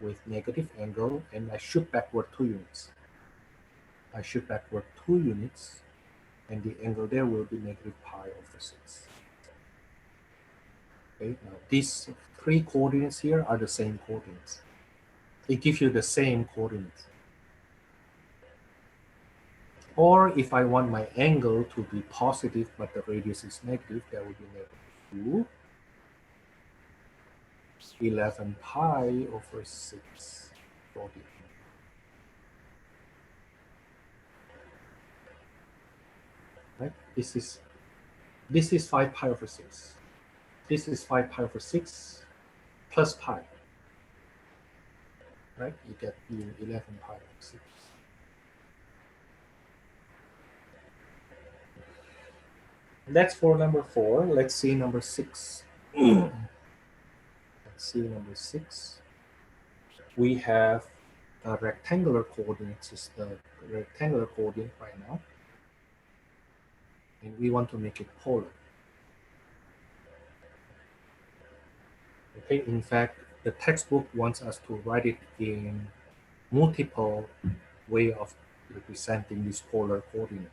A: with negative angle and I shoot backward 2 units. I shoot backward 2 units and the angle there will be negative pi over 6. Okay, now these 3 coordinates here are the same coordinates. It gives you the same coordinates. Or if I want my angle to be positive but the radius is negative, that would be negative 2, 11 pi over 6 for the angle. Right? This is 5 pi over 6. This is 5 pi over 6 plus pi. Right? You get 11 pi over 6. That's for number 4. Let's see number 6. Let's see number 6. We have a rectangular coordinates is the rectangular coordinate right now. And we want to make it polar. Okay, in fact, the textbook wants us to write it in multiple way of representing this polar coordinate.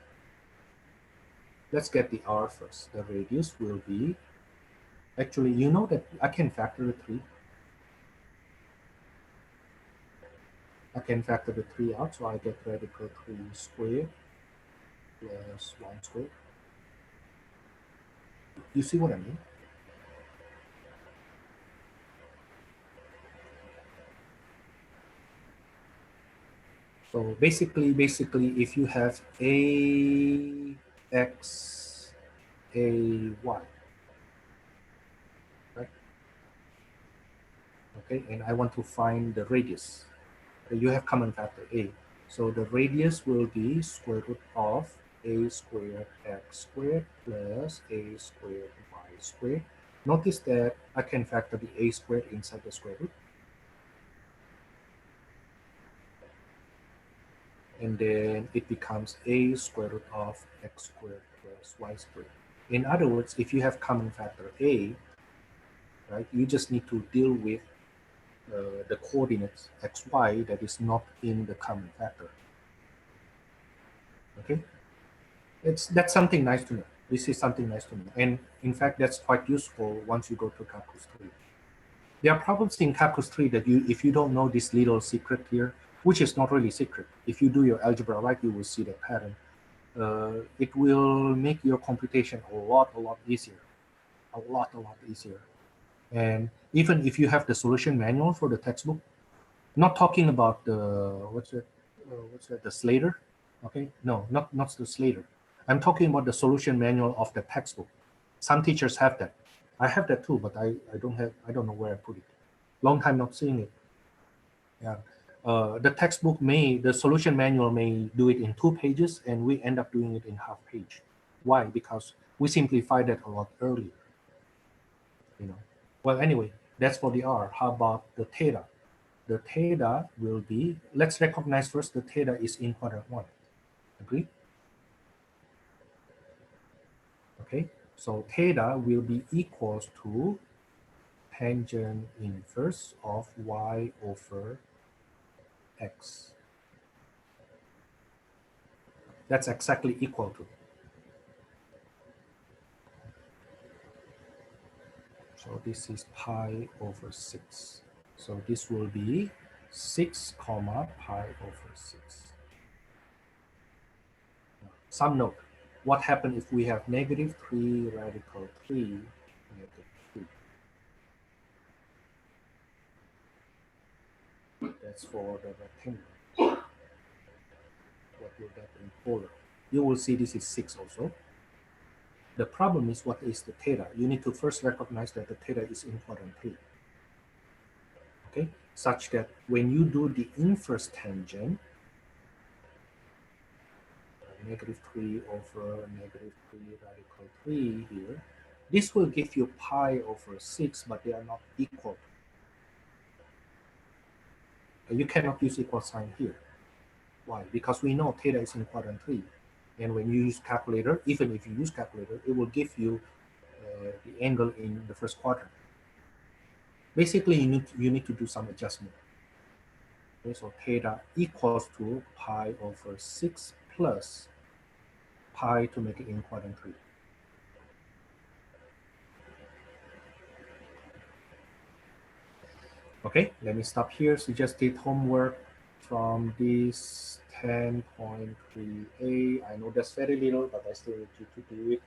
A: Let's get the r first. The radius will be, actually, you know that I can factor the 3. I can factor the 3 out, so I get radical 3 squared plus 1 squared. You see what I mean? So basically, if you have a x, a y, right? Okay, and I want to find the radius. You have common factor a. So the radius will be square root of a squared x squared plus a squared y squared. Notice that I can factor the a squared inside the square root. And then it becomes a square root of x squared plus y squared. In other words, if you have common factor a, right, you just need to deal with the coordinates xy that is not in the common factor. Okay, that's something nice to know. This is something nice to know, and in fact, that's quite useful once you go to calculus 3. There are problems in calculus 3 that if you don't know this little secret here, which is not really secret, if you do your algebra right, you will see the pattern. It will make your computation a lot easier, a lot easier. And even if you have the solution manual for the textbook, not talking about the what's that, the Slater, okay? No, not the Slater. I'm talking about the solution manual of the textbook. Some teachers have that. I have that too, but I don't know where I put it. Long time not seeing it. Yeah. The textbook the solution manual may do it in 2 pages, and we end up doing it in half page. Why? Because we simplify that a lot earlier. You know. Well, anyway, that's for the r. How about the theta? The theta will be, let's recognize first the theta is in quadrant 1. Agree? Okay, so theta will be equals to tangent inverse of y over x. That's exactly equal to. So this is pi over 6. So this will be 6 comma pi over 6. Some note, what happens if we have negative 3 radical 3 negative 3? That's for the rectangle. What will that be polar? You will see this is 6 also. The problem is, what is the theta? You need to first recognize that the theta is in quadrant 3. Okay, such that when you do the inverse tangent, negative 3 over negative 3 radical 3 here, this will give you pi over 6, but they are not equal. You cannot use equal sign here. Why? Because we know theta is in quadrant 3. And when you use calculator, even if you use calculator, it will give you the angle in the first quadrant. Basically, you need to do some adjustment. Okay, so theta equals to pi over 6 plus pi to make it in quadrant 3. Okay, let me stop here. So just did homework from this 10.3a. I know that's very little, but I still need you to do it.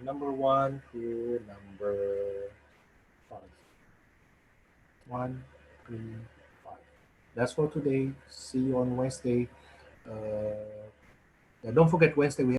A: Number 1 to number 5. 1, 3, 5. That's for today. See you on Wednesday. Don't forget Wednesday we